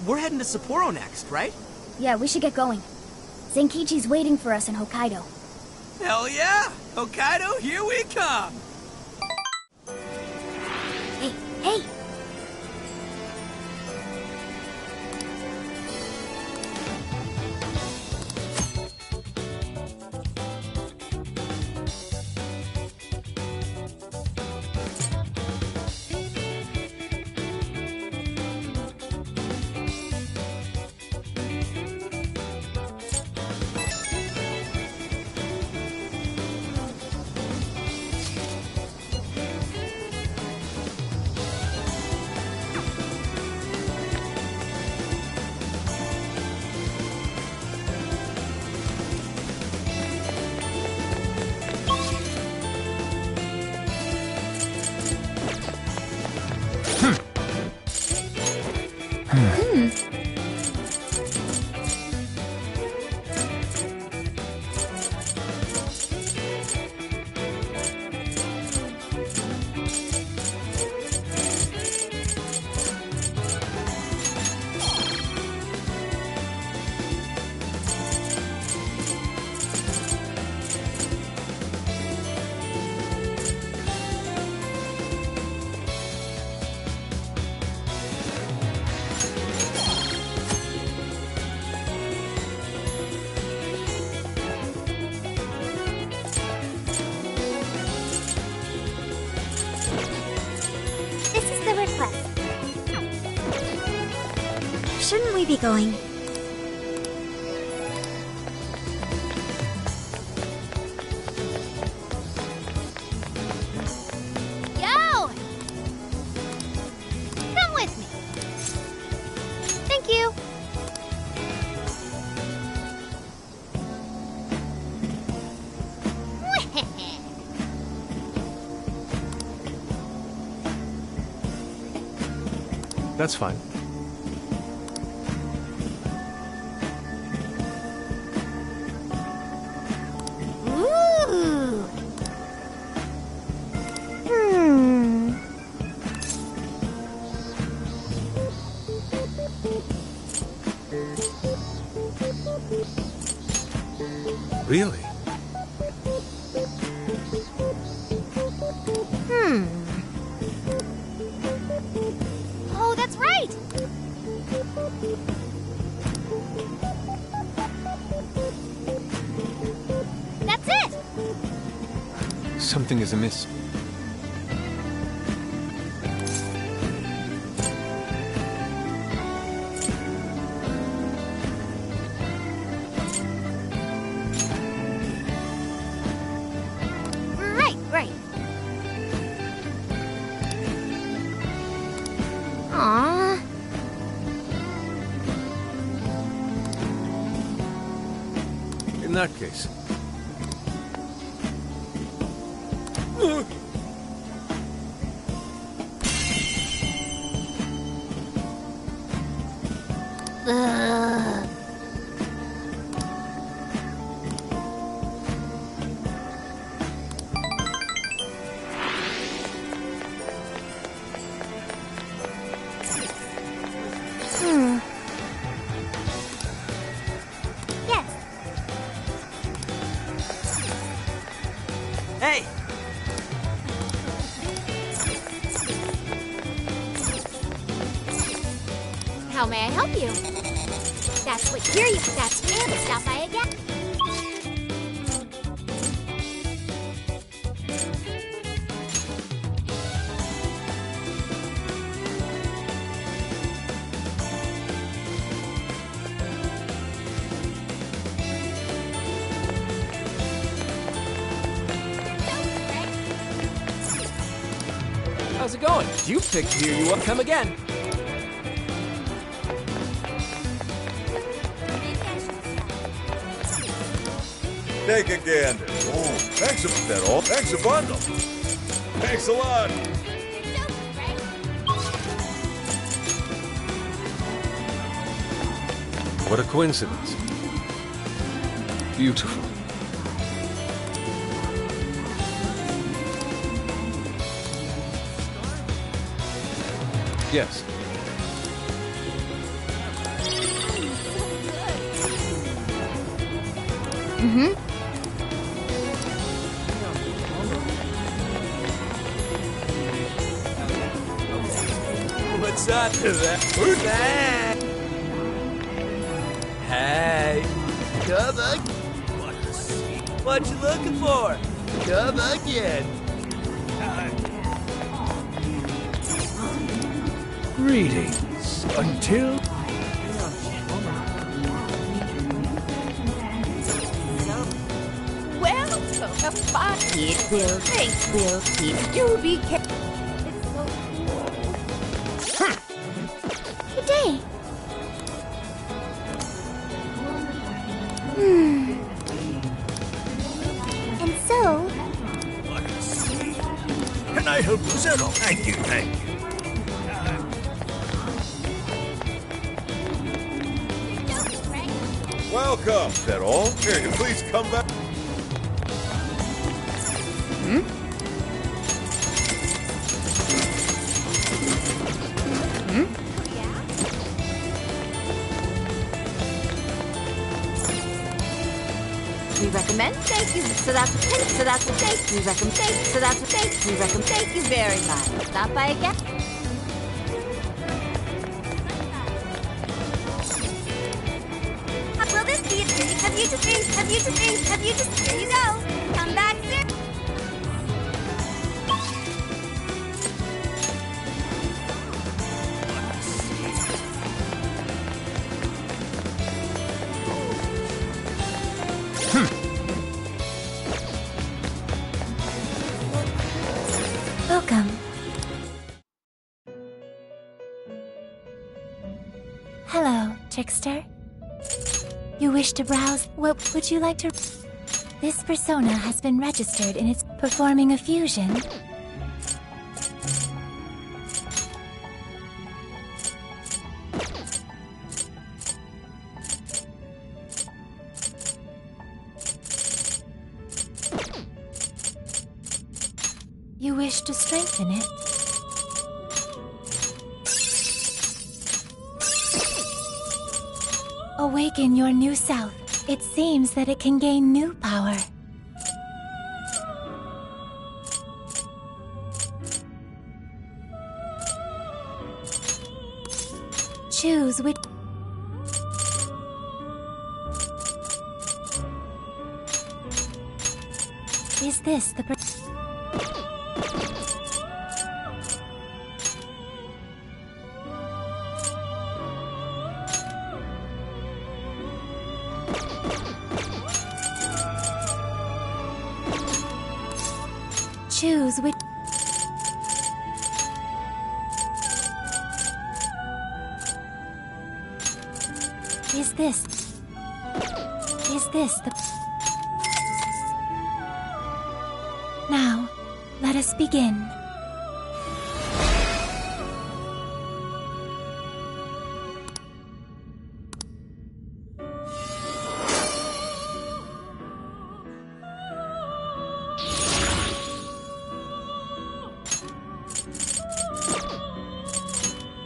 we're heading to Sapporo next, right? Yeah, we should get going. Zenkichi's waiting for us in Hokkaido. Hell yeah! Hokkaido, here we come! Hey, hey! Shouldn't we be going? Yo! Come with me. Thank you. That's fine. Really? Oh, that's right! That's it! Something is amiss. Right. Aww. In that case. Hey! How may I help you? That's what here you. That's and stop by again. How's it going? You picked Here You Up. Come again. Take a gander. Oh, thanks a that all. Thanks a bundle. Thanks a lot. What a coincidence. Beautiful. Yes. Mm-hmm. What's up? Who's that? Hey. Come on. What you looking for? Come again. Greetings. Until... Welcome. It will. It will keep you be careful. Good day. And so... Can I help you, Zero? Thank you, thank you. Welcome. Is that all? Here, you please come back. We recommend. Thank you. So that's a thank. So that's a thank. We recommend. Thank. So that's a thank. We recommend. Thank you very much. Stop by again. Will this be a treat? Have you just been? Have you just been? Have you just? Here you go. Come back soon. Welcome. Hello, trickster. You wish to browse? What would you like to... This persona has been registered in its performing a fusion. You wish to strengthen it? Awaken your new self. It seems that it can gain new power. Choose which... Is this the... Choose which... Is this the... Now, let us begin.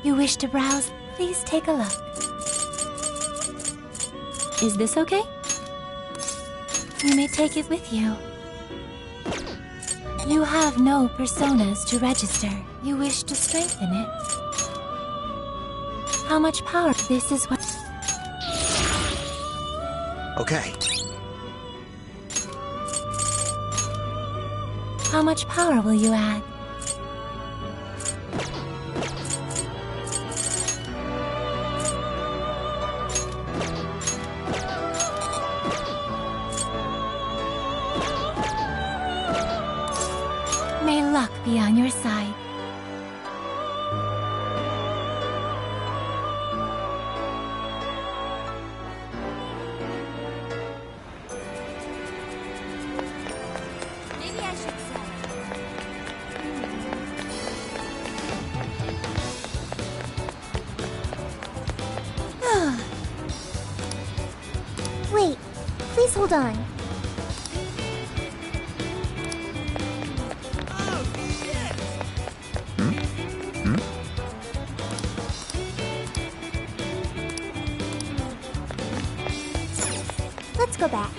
You wish to browse? Please take a look. Is this okay? You may take it with you. You have no personas to register. You wish to strengthen it. How much power? This is what... Okay. How much power will you add? May luck be on your side. Maybe I should Wait, please hold on. Let's go back.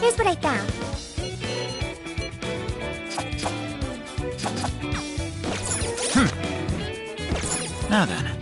Here's what I found. Now then.